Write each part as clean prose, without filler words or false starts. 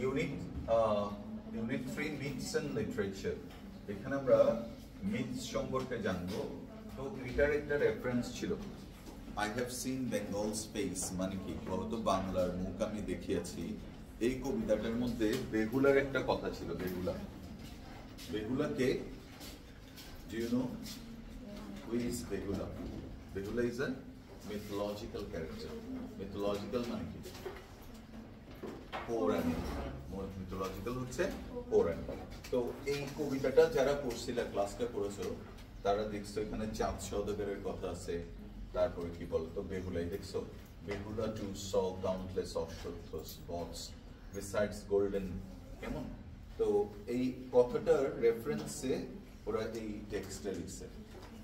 Unit unit 3 myths and literature. এখানে আমরা myths সম্পর্কে জানবো। তো এটার একটা রেফারেন্স ছিল, I have seen Bengal's face, মানে কি বলতো বাংলার মুখ আমি দেখিয়েছি। এই কবিতাটার মধ্যে বেহুলার একটা কথা ছিল। বেহুলাকে do you know who is Behula? Behula is a mythological character. Mythological মানে কি? পৌরাণিক। মিথোলজিক্যাল হচ্ছে পৌরাণিক। তো এই কবিতাটা যারা পড়ছিল, ক্লাসটা করেছো, তারা দেখছো এখানে চাঁদ সওদাগরের কথা আছে। তারপরে কি বলতো বেহুলাই দেখছো, বেহুলা টু সল কাউন্টলেস অশ্বত্থস বটস বিসাইডস গোল্ডেন, কেমন? তো এই কথাটার রেফারেন্সে ওরা এই টেক্সটে লিখছে।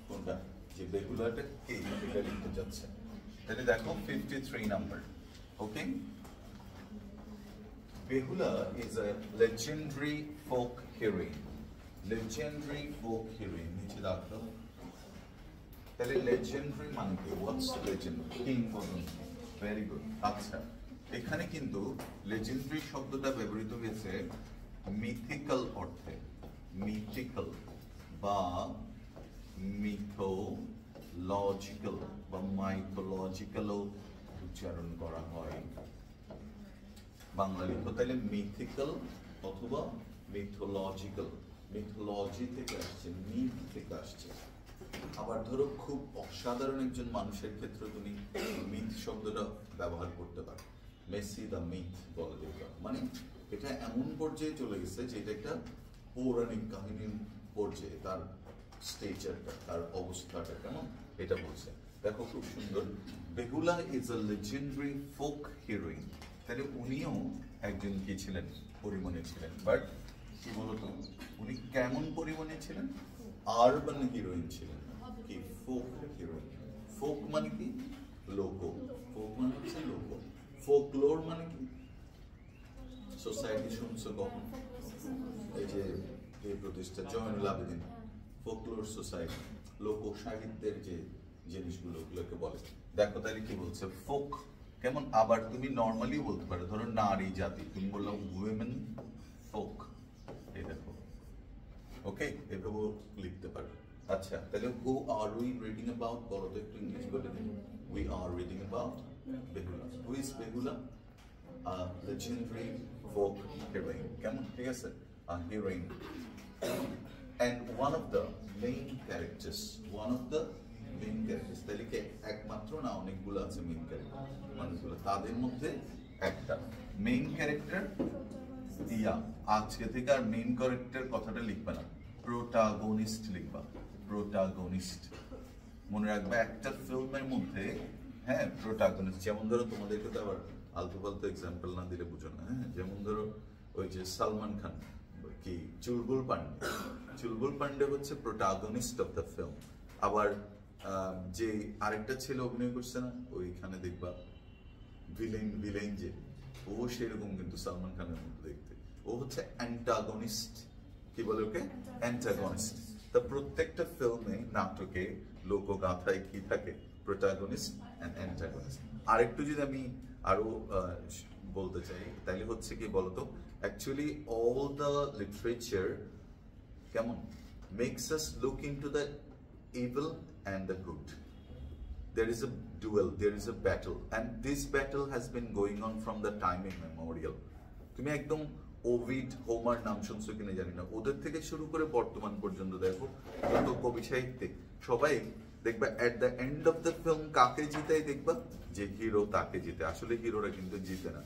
কোনটা? যে বেহুলাটা কে, এটা লিখতে যাচ্ছে। তাহলে দেখো 53 number. Okay, Behula is a legendary folk heroine. Legendary folk heroine. নিচে দেখো। তাহলে legendary মানে কি? What's legend? কিংবদন্তি। Very good. আচ্ছা, এখানে কিন্তু legendary শব্দটা ব্যবহৃত হয়েছে মিথিক্যাল অর্থে। মিথিক্যাল বা মিথোলজিক্যাল বা মাইথোলজিক্যালও উচ্চারণ করা হয়। বাংলা লিখো তাহলে মিথিক্যাল অথবা মিথোলজিক্যাল। মিথোলজি থেকে আসছে, মিথ থেকে আসছে। আবার ধরো খুব অসাধারণ একজন মানুষের ক্ষেত্রে তুমি মিথ শব্দটা ব্যবহার করতে পারো। মেসি দ্য মিথ বলে দেখবা, মানে এটা এমন পর্যায়ে চলে গেছে যে এটা একটা পৌরাণিক কাহিনীর পর্যায়ে, তার স্টেচারটা, তার অবস্থাটা কেমন, এটা বলছে। দেখো খুব সুন্দর। Behula is a legendary folk heroine. তাহলে উনিও একজন কি ছিলেন? পরিমণি ছিলেন। বাট কি বলতো, উনি কেমন পরিমণি ছিলেন? আরবান হিরোইন ছিলেন। কি? Folk heroine. ফোক মানে কি? লোক। ফোক মানে হচ্ছে লোক। ফোকলোর মানে কি? সোসাইটি শুনছো কখন? এই যে এই প্রতিষ্ঠা জয়নুল আবেদিন, ফোকলোর সোসাইটি, লোক সাহিত্যের যে জিনিসগুলো, ওগুলোকে বলে। দেখো তাহলে কি বলছে? ফোক কেমন? আবার তুমি নর্মালি বলতে পারো, ধরো নারী জাতি, তুমি বললাম উইমেন ফোক, এই দেখো। ওকে, এভাবেও লিখতে পারো। আচ্ছা, তাহলে হু আর উই রিডিং অ্যাবাউট, বলো তো একটু ইংলিশ বলে দিন। We are reading about Behula. Who is Behula? Legendary folk heroine, কেমন? ঠিক আছে, heroine and one of the main characters, তাহলে কি একমাত্র না, অনেকগুলো আছে মেইন ক্যারেক্টার, অনেকগুলো, তাদের মধ্যে একটা মেইন ক্যারেক্টার দিয়া। আজকে থেকে আর মেইন ক্যারেক্টার কথাটা লিখবে না, প্রোটাগনিস্ট লিখবা। প্রোটাগনিস্ট মনে রাখবে একটা ফিল্মের মধ্যে। হ্যাঁ, প্রোটাগনিস্ট। যেমন ধরো তোমাদেরকে তো আবার আলতু ফালতু এক্সাম্পল না দিলে বুঝো না। হ্যাঁ, যেমন ধরো ওই যে সালমান খান, কি চুলবুল পান্ডে হচ্ছে প্রোটাগনিস্ট অফ দ্য ফিল্ম। আবার যে আরেকটা ছেলে অভিনয় করছে না ওইখানে, দেখবা ভিলেন যে, ও সেরকম কিন্তু সালমান খানের মধ্যে দেখতে। ও হচ্ছে অ্যান্টাগনিস্ট। কি বলে ওকে? অ্যান্টাগনিস্ট। তা প্রত্যেকটা ফিল্মে, নাটকে, লোকগাথায় কি থাকে? Protagonist and antagonist. আরেকটু যদি আমি আরো বলতে চাই, তাহলে হচ্ছে কি বলতো, অ্যাকচুয়ালি অল দ্য লিটারেচার কেমন makes us look into the evil and the good. There is a duel, there is a battle, and this battle has been going on from the time immemorial. তুমি একদম Ovid, Homer নাম শুনছো কিনা জানি না, ওদের থেকে শুরু করে বর্তমান পর্যন্ত দেখো যত কবি সাহিত্যে সবাই দেখবা at the end of the film কাকে জিতে? দেখবা যে হিরো তাকে জিতে। আসলে হিরোরা কিন্তু জিতে না।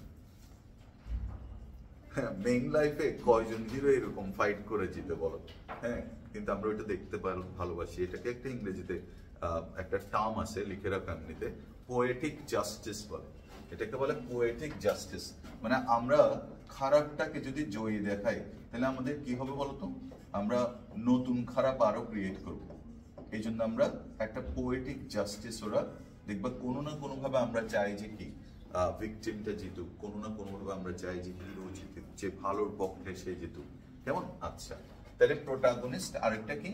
হ্যাঁ, মেইন লাইফে কয়জন হিরো এরকম ফাইট করে জিতে বলো? হ্যাঁ, কিন্তু আমরা ওইটা দেখতে ভালোবাসি। এটাকে একটা ইংরেজিতে একটা টার্ম আছে, লিখে রাখো এমনিতে, পোয়েটিক জাস্টিস বলে। এটাকে বলে পোয়েটিক জাস্টিস। মানে আমরা খারাপটাকে যদি জয়ী দেখাই, তাহলে আমাদের কি হবে বলতো? আমরা নতুন খারাপ আরো ক্রিয়েট করব। এই জন্য আমরা একটা পোয়েটিক জাস্টিস, ওরা দেখবা কোনো না কোনো ভাবে আমরা চাই যে কি ভিকটিমটা জিতুক, কোনো না কোনো ভাবে আমরা চাই যে হিরো জিতুক, যে ভালোর পক্ষে সে জিতুক, কেমন? আচ্ছা, তাহলে প্রোটাগনিস্ট। আরেকটা কি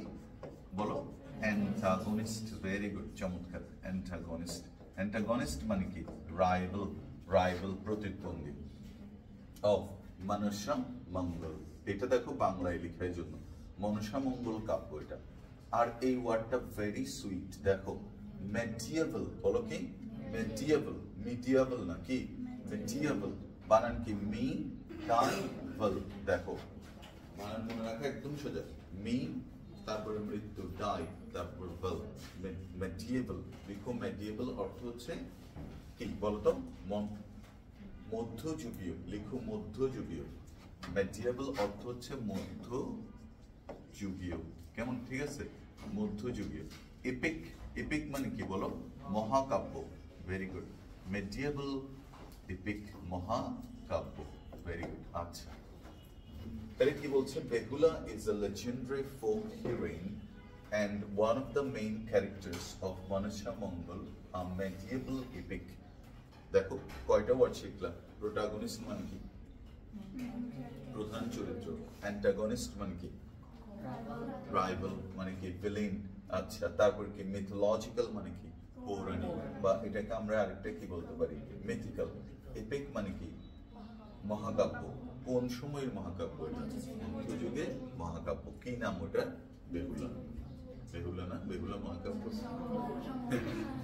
বলো? অ্যান্টাগনিস্ট। ভেরি গুড, চমৎকার। অ্যান্টাগনিস্ট মানে কি? রাইভাল, প্রতিদ্বন্দ্বী। অফ মনসা মঙ্গল, এটা দেখো বাংলায় লেখার জন্য মনসা মঙ্গল কাব্য এটা। আর এই ওয়ার্ডটা ভেরি সুইট, দেখো মেডিয়েবল, বলো কি মেডিয়েবল, মিডিয়েবল না কি মেডিয়েবল, বানান কি মি ডাইভেল, দেখো বানান মনে রাখা একদম সোজা, মি তারপরে মৃত্যু, ডাই তারপর ভেল, মেডিয়েবল, লিখো মেডিয়েবল অর্থ হচ্ছে কি বলতো মধ্যযুগীয়, লিখো মধ্যযুগীয়, মেডিয়েবল অর্থ হচ্ছে মধ্যযুগীয়, কেমন ঠিক আছে, মধ্যযুগীয়। এপিক, এপিক মানে কি বলো, মহাকাব্য, ভেরি গুড, মেডিয়েবল এপিক মহাকাব্য, ভেরি গুড। আচ্ছা তাহলে কি বলছে, Behula is a legendary folk heroine and one of the main characters of Manasha Mongol, a medieval epic। দেখো কয়টা ওয়ার্ড শিখলাম, প্রোটাগনিস্ট মানে কি প্রধান চরিত্র, অ্যান্টাগনিস্ট মানে কি রাইভাল মানে কি ভিলেন, আচ্ছা তারপর কি মিথোলজিক্যাল মানে কি পৌরাণিক, বা এটাকে আমরা আরেকটা কি বলতে পারি মিথিক্যাল, এপিক মানে কি মহাকাব্য, কোন সময়ের মহাকাব্য, মধ্যযুগের মহাকাব্য, কি নাম ওটা, বেহুলা, বেহুলা না, বেহুলা মহাকাব্য,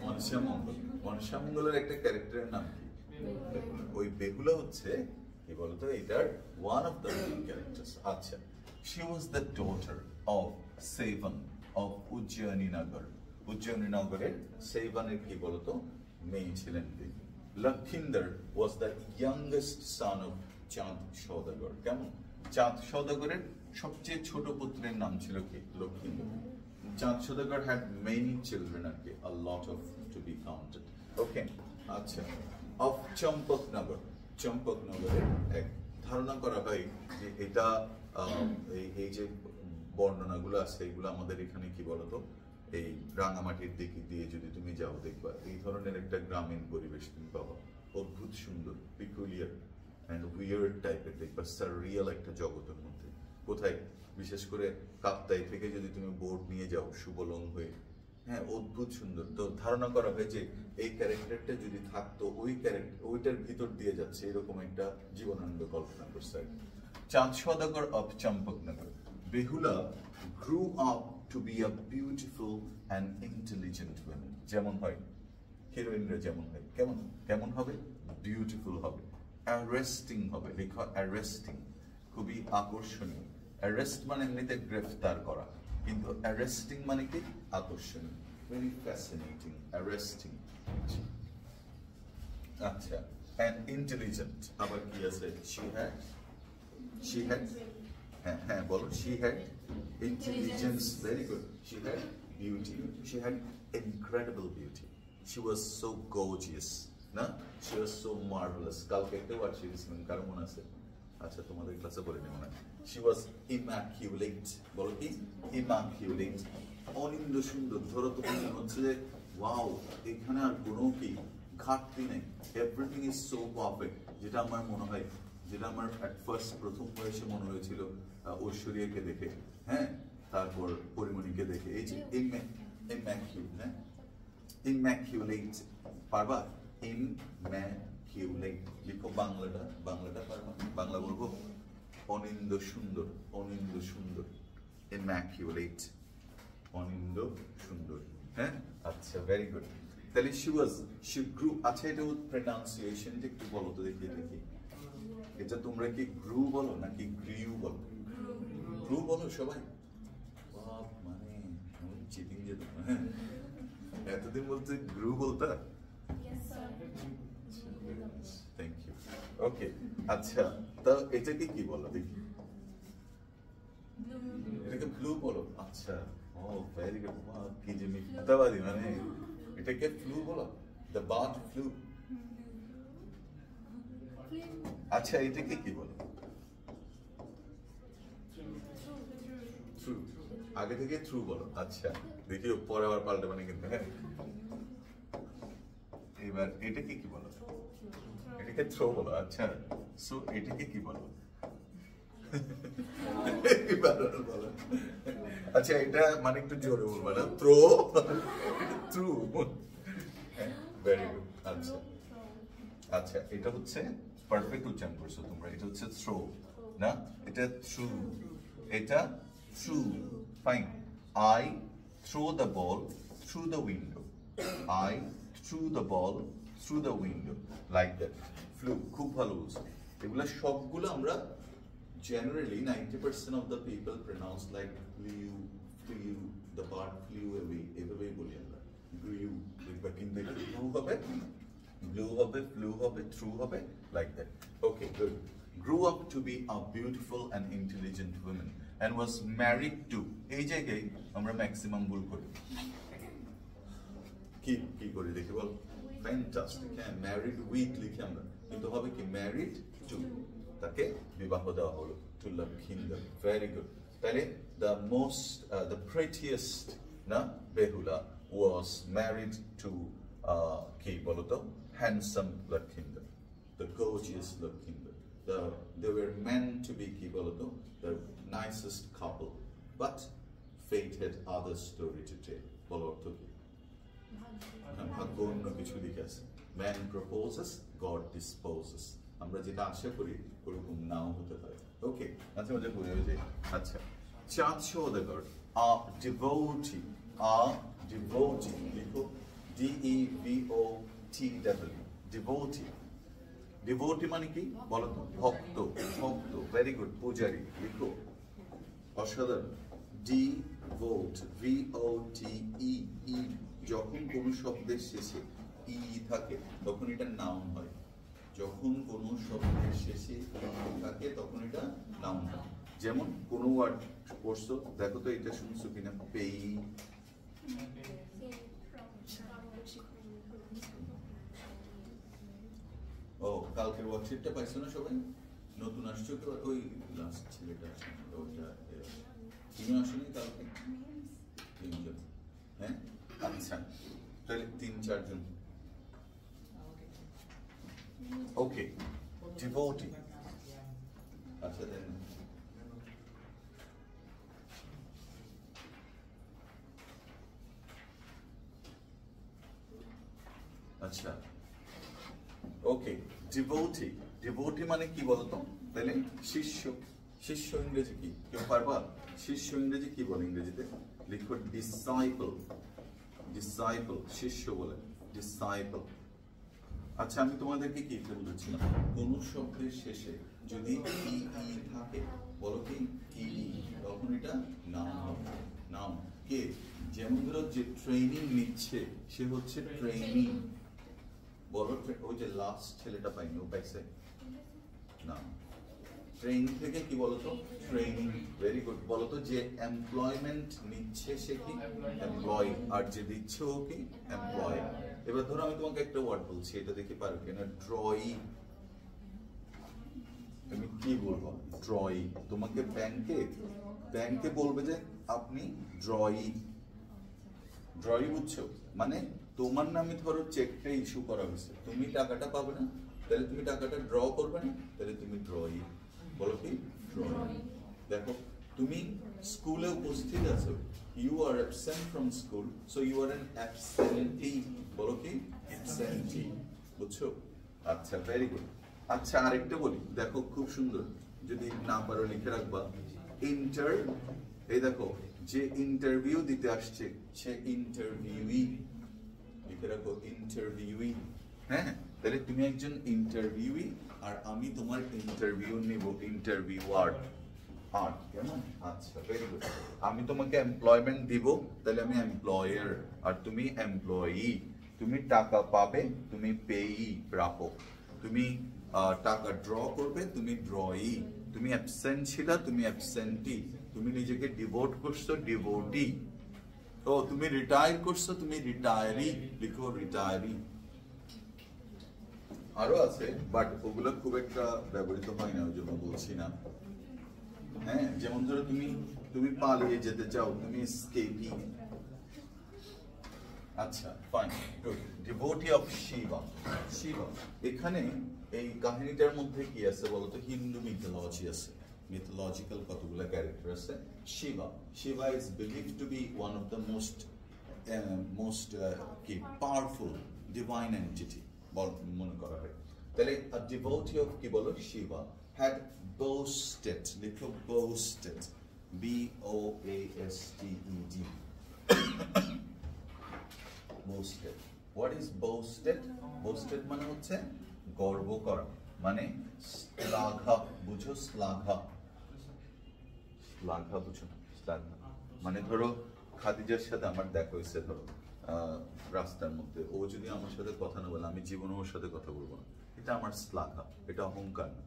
মনসা মঙ্গল, মনসা মঙ্গলের একটা ক্যারেক্টারের নাম কি বেহুলা, ওই বেহুলা হচ্ছে কি বলতো এটার one of the main characters. আচ্ছা, she was the daughter of Sevan of Ujjayini Nagar, Ujjayini নগরের সেভানের কি বলতো মেয়ে ছিলেন তিনি। Lakhindar was the youngest son of চাঁদ সওদাগর, কেমন, চাঁদ সওদাগরের সবচেয়ে ছোট পুত্রের নাম ছিল কি লক্ষিন্দর। চাঁদ সওদাগর had many children আর কি, a lot of to be counted, okay। আচ্ছা, of চম্পকনগর, চম্পকনগরের এক, ধারণা করা হয় যে এটা এই যে বর্ণনাগুলো আছে এগুলো আমাদের এখানে কি বলতো এই রাঙামাটির দিকে দিয়ে যদি তুমি যাও দেখবা এই ধরনের একটা গ্রামীণ পরিবেশ তুমি পাবা, অদ্ভুত সুন্দর, পিকুলিয়ার অ্যান্ড উইয়ার্ড টাইপের দেখবা, সাররিয়াল একটা জগতের মধ্যে। কোথায়, বিশেষ করে কাপ্তাই থেকে যদি তুমি বোট নিয়ে যাও সুবলং হয়ে, হ্যাঁ অদ্ভুত সুন্দর। তো ধারণা করা হয় যে এই ক্যারেক্টারটা যদি থাকতো ওই ক্যারেক্টার ওইটার ভিতর দিয়ে যাচ্ছে এরকম একটা জীবনানন্দ কল্পনা করছে। Chand Sadagar of Champaknagar, Behula grew up to be a beautiful and intelligent woman, যেমন হয় হিরোইনরা যেমন হয়, কেমন কেমন হবে, বিউটিফুল হবে, অ্যারেস্টিং হবে, লেখা অ্যারেস্টিং, খুবই আকর্ষণীয়। অ্যারেস্ট মানে এমনিতে গ্রেফতার করা, কিন্তু অ্যারেস্টিং মানে কি আকর্ষণীয়, ভেরি ফ্যাসিনেটিং, অ্যারেস্টিং। আচ্ছা, and intelligent, আবার কি আছে, she had হ্যাঁ বলো, she had intelligence, very good, she had beauty, she had incredible beauty, she was so gorgeous, না, she was so marvelous। কালকে একটা ওয়ার্ড শিখেছিলাম, কার মনে আছে, আচ্ছা তোমাদের ক্লাসে বলে নেব না, she was immaculate, বলো কি immaculate, অনিন্দ সুন্দর, ধরো তো মনে হচ্ছে যে ওয়াও এখানে আর কোনো কি ঘাটতি নেই, এভরিথিং ইজ সো পারফেক্ট, যেটা আমার মনে হয়, যেটা আমার অ্যাট ফার্স্ট প্রথম বয়সে মনে হয়েছিল ঐশ্বরিয়াকে দেখে, হ্যাঁ তারপর পরিমণিকে দেখে, এই যে ইম্যাকুলেট, পারবা, ইম্যাকুলেট, লিখো বাংলাটা, বাংলাটা পারবা, বাংলা বলবো, অনিন্দ সুন্দর, অনিন্দ সুন্দর, ইম্যাকুলেট, অনিন্দ সুন্দর, হ্যাঁ আচ্ছা ভেরি গুড। তাহলে she grew, আচ্ছা এটা প্রনাউন্সিয়েশনটা একটু বলো তো দেখি, এটা তোমরা কি গ্রু বলো নাকি গ্রিউ বলো, গ্রু বলো সবাই, মানে চিটিং যেত, হ্যাঁ এতদিন বলতে গ্রু বলতা, থ্যাংক ইউ, ওকে। আচ্ছা তা এটাকে কি বলো দেখি, এটাকে ফ্লু বলো, আচ্ছা ও ভেরি গুড, কি যে মিথ্যাবাদী, মানে এটাকে ফ্লু বলো, দ্য বার্ড ফ্লু। আচ্ছা এটাকে কি বলো, থ্রু, আগে থেকে থ্রু বলো, আচ্ছা দেখিও পরে আবার পাল্টে মানে কিন্তু, হ্যাঁ এবার এটাকে কি বলো, এটাকে থ্রো বলো, আচ্ছা সো এটাকে কি বলো, বলো, আচ্ছা এটা মানে একটু জোরে বলবো না, থ্রো, থ্রু, ভেরি গুড। আচ্ছা আচ্ছা এটা হচ্ছে পারফেক্ট উচ্চারণ করছো তোমরা। এটা হচ্ছে থ্রো না, এটা থ্রু, এটা through. Fine. I throw the ball through the window. I threw the ball through the window. Like that. Flew. খুব ভালো বলছো। এগুলা সবগুলো আমরা generally 90% of the people pronounce like flew, flew, the bird flew away. এভাবেই বলি আমরা। Grew, দেখবা কিন্তু এটা flew হবে, blew হবে, flew হবে, threw হবে, like that. Okay, good. Grew up to be a beautiful and intelligent woman and was married to. এই জায়গায় আমরা ম্যাক্সিমাম ভুল করি। কি করি দেখি বল? Fantastic. হ্যাঁ, married with লিখি আমরা, কিন্তু হবে কি married to, তাকে বিবাহ দেওয়া হলো, to Lakhinder. Very good. তাহলে the prettiest না বেহুলা was married to কি বলো তো, handsome Lakhinder, the gorgeous Lakhinder. They were meant to be কি বলো তো, the nicest couple, but fate had other story to tell. বলো অর্থ কি? ভাগ্য অন্য কিছু লিখে আছে। Man proposes, God disposes. আমরা যেটা আশা করি ওরকম নাও হতে পারে। ওকে, আচ্ছা মজা করে ওই যে আচ্ছা চাঁদ সওদাগর, a devotee লিখো, DEVOTW, devotee। ডিভোটি মানে কি বলো তো? ভক্ত, ভক্ত। Very good. পূজারী লিখো, অসাধারণ। ডিভোট, VOTE, ই। যখন কোন শব্দের শেষে ই থাকে তখন এটা নাউন হয়। যখন কোন শব্দের শেষে ই থাকে তখন এটা নাউন হয়। যেমন কোন ওয়ার্ড পড়ছো, দেখো তো এটা শুনছো কিনা? পেই, ও কালকের ওয়ার্কশিটটা পাইছো না সবাই? নতুন আসছো তো, ওই লাস্ট ছেলেটা ওইটা তুমি আসোনি কালকে? তিনজন। হ্যাঁ আচ্ছা, তাহলে 3-4 জন। ওকে, ডিভোটি। আচ্ছা দেন আচ্ছা ওকে, ডিভোটি। ডিভোটি মানে কি বলতো? তাহলে শিষ্য। শিষ্য ইংরেজি কি কেউ পারবা? শিষ্য ইংরেজি কি বলে? ইংরেজিতে লিখো ডিসাইপল। ডিসাইপল শিষ্য বলে, ডিসাইপল। আচ্ছা আমি তোমাদেরকে কি বলেছিলাম? কোন শব্দের শেষে যদি ই থাকে, বলো কি ই, তখন এটা নাউন হবে। নাউন। কে? যেমন ধরো যে ট্রেনিং নিচ্ছে সে হচ্ছে ট্রেনিং। বলো, ওই যে লাস্ট ছেলেটা পাইনি, ও পাইছে না? ট্রেনিং থেকে কি বলতো? ট্রেনিং। Very good. বলতো যে এমপ্লয়মেন্ট নিচ্ছে সে কি এমপ্লয়, আর যে দিচ্ছে ও কি এমপ্লয়। এবার ধরো আমি তোমাকে একটা ওয়ার্ড বলছি, এটা দেখে পারো কিনা? ড্রয়িং। তুমি কি বলবো? ড্রয়িং। তোমাকে ব্যাংকে বলবে যে আপনি ড্রয়িং। ড্রয়িং বুঝছো? মানে তোমার নামে ধরো চেকটা ইস্যু করা হয়েছে, তুমি টাকাটা পাবে না, তাহলে তুমি টাকাটা ড্র করবে না, তাহলে তুমি ড্রয়িং। বলো কি ড্রয়িং। দেখো তুমি স্কুলে উপস্থিত আছো, you are absent from school, so you are an absentee. বলো কি অ্যাবসেন্টি। বুঝছো? আচ্ছা ভেরি গুড। আচ্ছা আরেকটা বলি, দেখো খুব সুন্দর, যদি না পারো লিখে রাখবা। ইন্টার, এই দেখো যে ইন্টারভিউ দিতে আসছে সে ইন্টারভিউই। লিখে রাখো ইন্টারভিউই। হ্যাঁ, তাহলে তুমি একজন ইন্টারভিউই আর আমি তোমার ইন্টারভিউ নিব, ইন্টারভিউয়ার। আর কেমন? আচ্ছা ভেরি গুড। আমি তোমাকে এমপ্লয়মেন্ট দিব, তাহলে আমি এমপ্লয়ার, আর তুমি এমপ্লয়ি। তুমি টাকা পাবে, তুমি পেয়ি, প্রাপক। তুমি টাকা ড্র করবে, তুমি ড্রয়ি। তুমি অ্যাবসেন্ট ছিলা, তুমি অ্যাবসেন্টি। তুমি নিজেকে ডিভোট করছো, ডিভোটি। ও তুমি রিটায়ার করছো, তুমি রিটায়ারি। লিখো রিটায়ারি। আরো আছে বাট ওগুলো খুব একটা ব্যবহৃত হয় না, ওই জন্য বলছি না। হ্যাঁ, যেমন ধরো তুমি পালিয়ে যেতে চাও, তুমি স্কেপিং। আচ্ছা fine, good. Devotee of Shiva. Shiva, এখানে এই কাহিনীটার মধ্যে কি আছে বলতো? হিন্দু মিথোলজি আছে, মিথোলজিক্যাল কতগুলো ক্যারেক্টার আছে। Shiva is believed to be one of the most কি পাওয়ারফুল ডিভাইন এন্টিটি মনে করা হয়। তাহলে a devotee of কি বলো শিবা had boasted, লিখো boasted, B O A S T E D, boasted. What is boasted? Boasted মানে হচ্ছে গর্ব করা, মানে শ্লাঘা, বুঝো শ্লাঘা, শ্লাঘা বুঝো না, শ্লাঘা মানে ধরো খাদিজার সাথে আমার দেখা হয়েছে ধরো রাস্তার মধ্যে, ও যদি আমার সাথে কথা না বলে আমি জীবনে ওর সাথে কথা বলবো না, এটা আমার শ্লাঘা, এটা অহংকার না।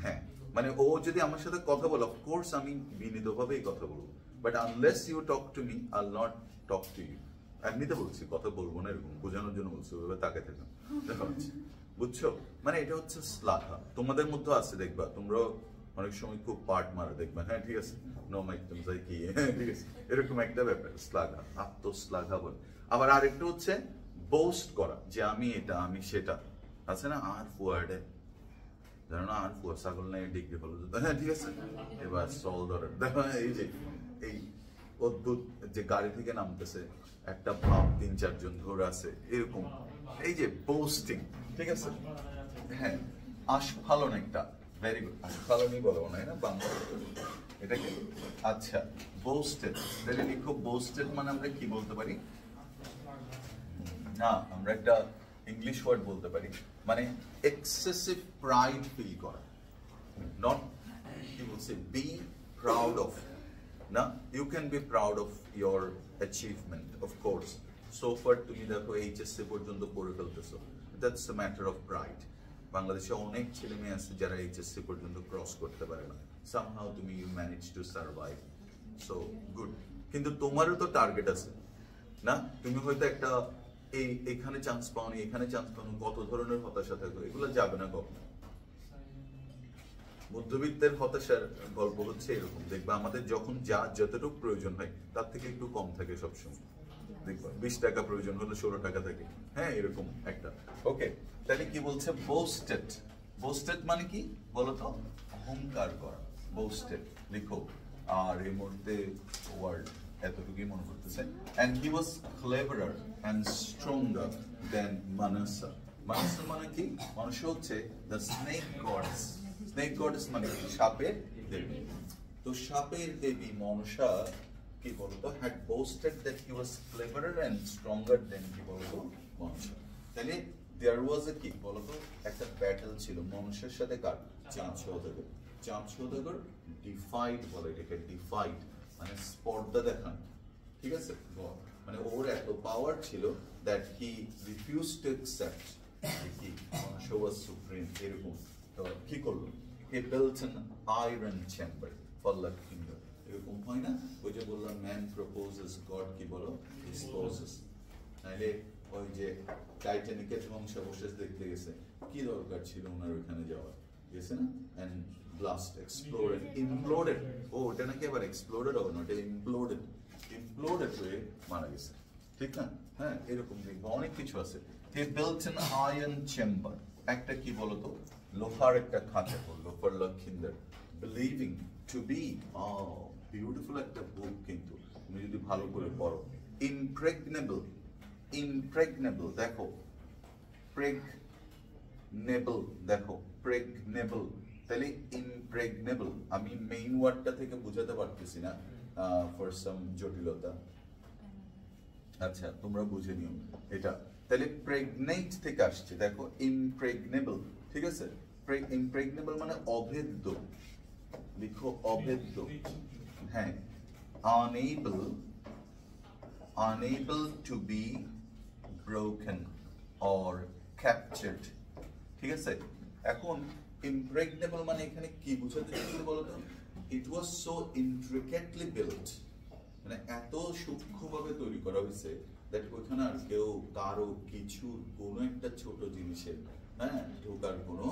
হ্যাঁ, মানে ও যদি আমার সাথে কথা বলে অফকোর্স আমি বিনীতভাবেই কথা বলবো, but unless you talk to me I will not talk to you. এমনিতে বলছি, কথা বলবো না এরকম বোঝানোর জন্য বলছি, ওইভাবে তাকে থাকলাম, দেখা হচ্ছে, বুঝছো? মানে এটা হচ্ছে শ্লাঘা। তোমাদের মধ্যে আছে দেখবা, তোমরা অনেক সময় খুব পার্ট মারা দেখবা, হ্যাঁ ঠিক আছে, নো মাইকদম যাই কি, হ্যাঁ ঠিক আছে, এরকম একটা ব্যাপার শ্লাঘা, আত্মশ্লাঘা বলে। আবার আরেকটা হচ্ছে বোস্ট করা, যে আমি এটা আমি সেটা, আছে না আর ফুয়ার্ডে, জানো না আর ফুয়া ছাগল নাই ডিগ্রি হলো, হ্যাঁ ঠিক আছে, এবার সল ধরে দেখো এই যে এই অদ্ভুত যে গাড়ি থেকে নামতেছে একটা ভাব 3-4 জন ধরে আছে এরকম, এই যে বোস্টিং, ঠিক আছে, হ্যাঁ আস্ফালন একটা, ভেরি গুড, আস্ফালনই বলো না বাংলা এটা কি? আচ্ছা বোস্টেড, তাহলে লিখো বোস্টেড মানে আমরা কি বলতে পারি? না আমরা একটা ইংলিশ ওয়ার্ড বলতে পারি, মানে এক্সেসিভ প্রাইড ফিল করা, নট কি বলছে বি প্রাউড অফ, না you can be proud of your achievement of course, so far তুমি দেখো এইচএসসি পর্যন্ত পড়ে ফেলতেছো, that's a matter of pride. বাংলাদেশে অনেক ছেলে মেয়ে আছে যারা এইচএসসি পর্যন্ত ক্রস করতে পারে না, সামহাউ তুমি you manage to survive, so good. কিন্তু তোমারও তো টার্গেট আছে না, তুমি হয়তো একটা এখানে চান্স পাওনি, এখানে চান্স পাওনি, কত ধরনের হতাশা থাকবে, এগুলো যাবে না কখনো। মধ্যবিত্তের হতাশার গল্প হচ্ছে এরকম, দেখবে আমাদের যখন যতটুকু প্রয়োজন হয় তার থেকে একটু কম থাকে সবসময়, দেখবা 20 টাকা প্রয়োজন হলে 16 টাকা থাকে, হ্যাঁ এরকম একটা। ওকে, তাহলে কি বলছে বোস্টেড, বোস্টেড মানে কি বলতো? অহংকার করা, বোস্টেড লিখো। আর এই মুহূর্তে ওয়ার্ড এতটুকুই মনে করতেছে, and he was cleverer and stronger than Manasa. Manasa মানে কি? Manasa হচ্ছে the snake goddess. Snake goddess মানে কি? সাপের দেবী। তো সাপের দেবী মনসা কি বলতো had boasted that he was cleverer and stronger than কি বলতো মনসা। তাহলে there was a কি বলতো একটা ব্যাটল ছিল মনসার সাথে, কার? চাঁদ সওদাগর। চাঁদ সওদাগর ডিফাইড বলে এটাকে, ডিফাইড মানে স্পর্ধা দেখান, ঠিক আছে, মানে ওর এত পাওয়ার ছিল that he refuse to accept কি মনসা ওয়াজ সুপ্রিম, এরকম। তো কি করলো? He built an iron chamber for Lakshmindar, এরকম হয় না? ওই যে বললাম ম্যান প্রপোজেস, গড কি বলো ডিসপোজেস। নাইলে ওই যে টাইটানিকের ধ্বংসাবশেষ দেখতে গেছে, কি দরকার ছিল ওনার ওইখানে যাওয়ার, গেছে না? এন্ড ব্লাস্ট এক্সপ্লোডেড, ইমপ্লোডেড, ও ওটা নাকি আবার এক্সপ্লোডেড হবে না, ওটা ইমপ্লোডেড, ইমপ্লোডেড হয়ে মারা গেছে, ঠিক না? হ্যাঁ এরকম দেখবো অনেক কিছু আছে। He built an iron chamber, একটা কি বলতো লোহার একটা খাঁচা করলো for Lakhindar, believing to be, beautiful একটা বুক, কিন্তু তুমি যদি ভালো করে পড়ো, ইমপ্রেগনেবল, ইমপ্রেগনেবল দেখো, প্রেগনেবল দেখো, প্রেগনেবল, তাহলে ইমপ্রেগনেবল। আমি মেইন ওয়ার্ডটা থেকে বোঝাতে পারতেছি না ফর সাম জটিলতা, আচ্ছা তোমরা বুঝে নিও এটা। তাহলে প্রেগনেট থেকে আসছে, দেখো ইমপ্রেগনেবল, ঠিক আছে, ইমপ্রেগনেবল মানে অভেদ্য, লিখো অভেদ্য, হ্যাঁ unable, unable to be broken or captured, ঠিক আছে। এখন impregnable মানে এখানে কি বোঝাতে চাইছে বলতো? It was so intricately built, মানে এত সূক্ষ্মভাবে তৈরি করা হয়েছে দ্যাট ওইখানে আর কেউ কারো কিছু কোনো একটা ছোট জিনিসের হ্যাঁ ঢোকার কোনো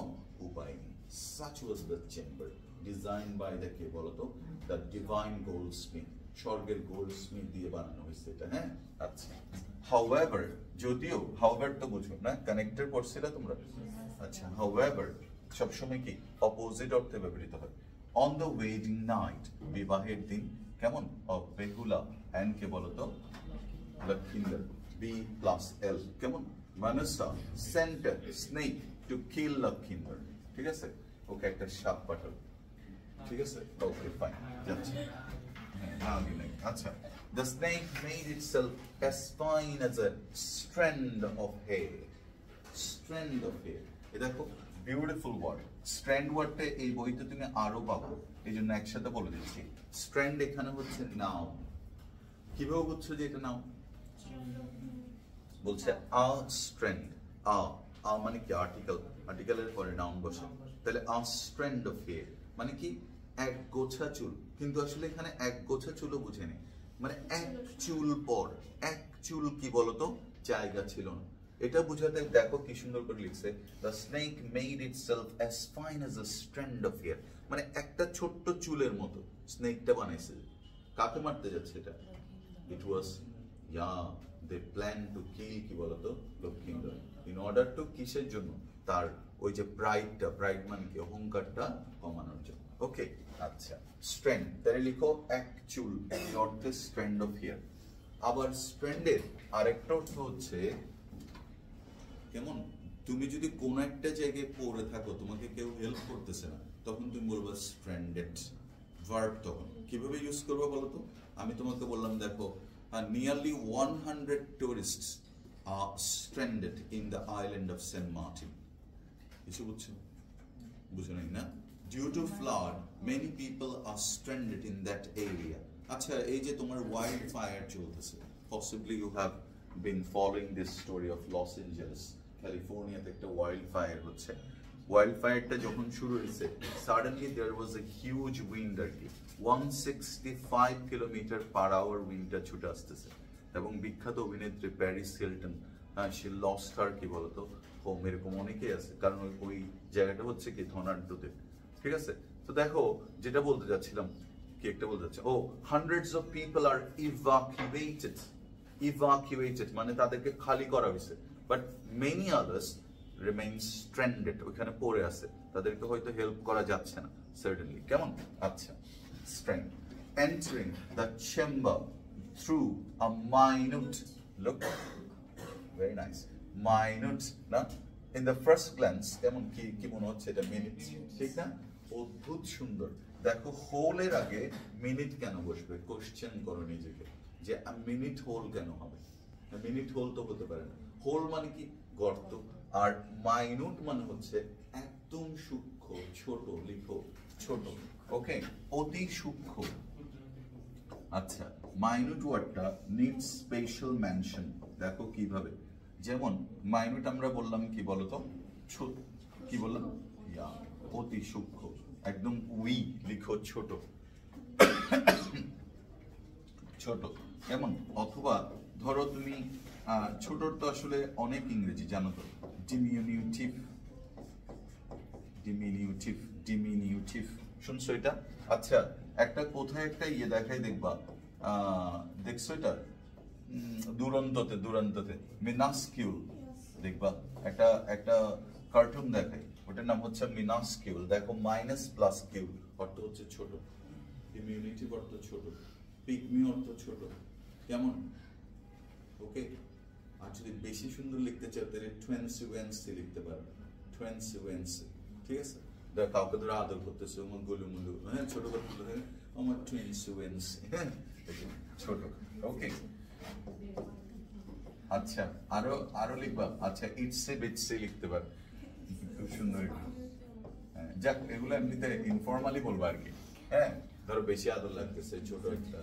উপায় নেই। Such was the chamber designed by the কে বলতো? The divine goldsmith, স্বর্গের গোল্ডস্মিথ দিয়ে বানানো হয়েছে এটা, হ্যাঁ আচ্ছা। However, যদিও however তো বুঝো না, কানেক্টর পড়ছিলা তোমরা? আচ্ছা, however সবসময় কি অপোজিট অর্থে ব্যবহৃত হয়। On the wedding night, বিবাহের দিন কেমন? of বেহুলা and কে বলতো? লক্ষিন্দর, B plus L কেমন? Manusa sent a snake to kill Lakhinder. ঠিক আছে? ওকে একটা সাপ পাঠালো। ঠিক আছে? Okay fine. যাচ্ছে। হ্যাঁ, আচ্ছা। The snake made itself as fine as a strand of hair. Strand of hair. এই দেখো বিউটিফুল ওয়ার্ড। স্ট্র্যান্ড ওয়ার্ডটা এই বইতে তুমি আরো পাবো। এই জন্য একসাথে বলে দিচ্ছি। স্ট্র্যান্ড এখানে হচ্ছে নাউন। কিভাবে বুঝছো যে এটা নাউন? বলছে আ স্ট্র্যান্ড, আ মানে কি আর্টিকেল, আর্টিকেলের পরে নাউন বসে, তাহলে আ স্ট্র্যান্ড অফ হেয়ার মানে কি এক গোছা চুল, কিন্তু আসলে এখানে এক গোছা চুলও বুঝে নেই, মানে এক চুল পর এক চুল কি বলতো জায়গা ছিল না, এটা বুঝাতে দেখো কি সুন্দর করে লিখছে, the snake made itself as fine as a strand of hair, মানে একটা ছোট্ট চুলের মতো স্নেকটা বানাইছে। কাকে মারতে যাচ্ছে এটা? ইট ওয়াজ they plan to kill কি বলতো লক্ষিন্দর, in order to কিসের জন্য? তার ওই যে প্রাইড মানে কি অহংকারটা কমানোর জন্য। ওকে আচ্ছা, স্ট্র্যান্ড তাহলে লিখো এক চুল, অর্থে স্ট্র্যান্ড অফ হেয়ার। আবার স্ট্র্যান্ডের আরেকটা অর্থ হচ্ছে কেমন, তুমি যদি কোন একটা জায়গায় পড়ে থাকো, তোমাকে কেউ হেল্প করতেছে না, তখন তুমি বলবা স্ট্র্যান্ডেড ভার্ব। তখন কিভাবে ইউজ করবে বলো তো? আমি তোমাকে বললাম দেখো, nearly 100 tourists are stranded in the island of Saint Martin. কিছু বুঝছো? বুঝো নাই না? Due to flood, many people are stranded in that area. আচ্ছা, এই যে তোমার wildfire চলতেছে, possibly you have been following this story of Los Angeles, ক্যালিফোর্নিয়াতে একটা wildfire হচ্ছে। wildfireটা যখন শুরু হয়েছে, suddenly there was a huge wind আর কি, 165 কিলোমিটার পার আওয়ার উইন্ডটা ছুটে আসতেছে, এবং বিখ্যাত অভিনেত্রী প্যারিস হিলটন, সে লস্ট হার কি বলতো হোম, এরকম অনেকেই আছে, কারণ ওই জায়গাটা হচ্ছে কি ধনাঢ্যতে। ঠিক আছে, তো দেখো যেটা বলতে যাচ্ছিলাম, কি একটা বলতে যাচ্ছে, ও hundreds of people are evacuated মানে তাদেরকে খালি করা হয়েছে, but many others remain stranded, ওখানে পড়ে আছে, তাদেরকে হয়তো হেল্প করা যাচ্ছে না সার্টেনলি। কেমন? আচ্ছা, strength. Entering the chamber through a minute look, very nice, minute না, in the first glance কেমন কি মনে হচ্ছে এটা মিনিট, ঠিক না? অদ্ভুত সুন্দর। দেখো হোলের আগে মিনিট কেন বসবে? কোশ্চেন করো নিজেকে যে মিনিট হোল কেন হবে? মিনিট হোল তো হতে পারে না। হোল মানে কি? গর্ত, আর মাইনুট মানে হচ্ছে একদম সূক্ষ্ম, ছোট, লিখো ছোট। ওকে, অতি সূক্ষ্ম। আচ্ছা, মাইনুট ওয়ার্ডটা নিডস স্পেশাল মেনশন। দেখো কিভাবে, যেমন মাইনুট আমরা বললাম কি বলতো, কি বললাম, অতি সূক্ষ্ম, একদম উই, লিখো ছোট, ছোট। কেমন? অথবা ধরো তুমি ছোটর তো আসলে অনেক ইংরেজি জানো তো, ডিমিনিউটিভ, ডিমিনিউটিভ, ডিমিনিউটিভ, শুনছো এটা? আচ্ছা, একটা কোথায় একটা ইয়ে দেখাই দেখবা, দেখছো এটা দুরন্ততে মিনাসকিউল দেখবা, একটা কার্টুন দেখাই, ওটার নাম হচ্ছে মিনাসকিউল। দেখো মাইনাস প্লাস কিউল অর্থ হচ্ছে ছোট, ডিমিনিউটিভ অর্থ ছোট, পিগমি অর্থ ছোট। কেমন? ওকে, আর যদি বেশি সুন্দর লিখতে চাও তাহলে টুয়েন্সিওয়েন্সি লিখতে পারো, টুয়েন্সিওয়েন্সি। ঠিক আছে, কাউকে ধরে আদর করতেছে, আমার গোলুমুলু, হ্যাঁ ছোট করতে, আমার টুয়েন্সিওয়েন্সি, হ্যাঁ ছোট। ওকে, আচ্ছা আরো লিখবা। আচ্ছা, ইটসে বিটসে লিখতে পারো, খুব সুন্দর। যাক, এগুলো এমনিতে ইনফর্মালি বলবো আর কি। হ্যাঁ, ধরো বেশি আদর লাগতেছে, ছোট একটা,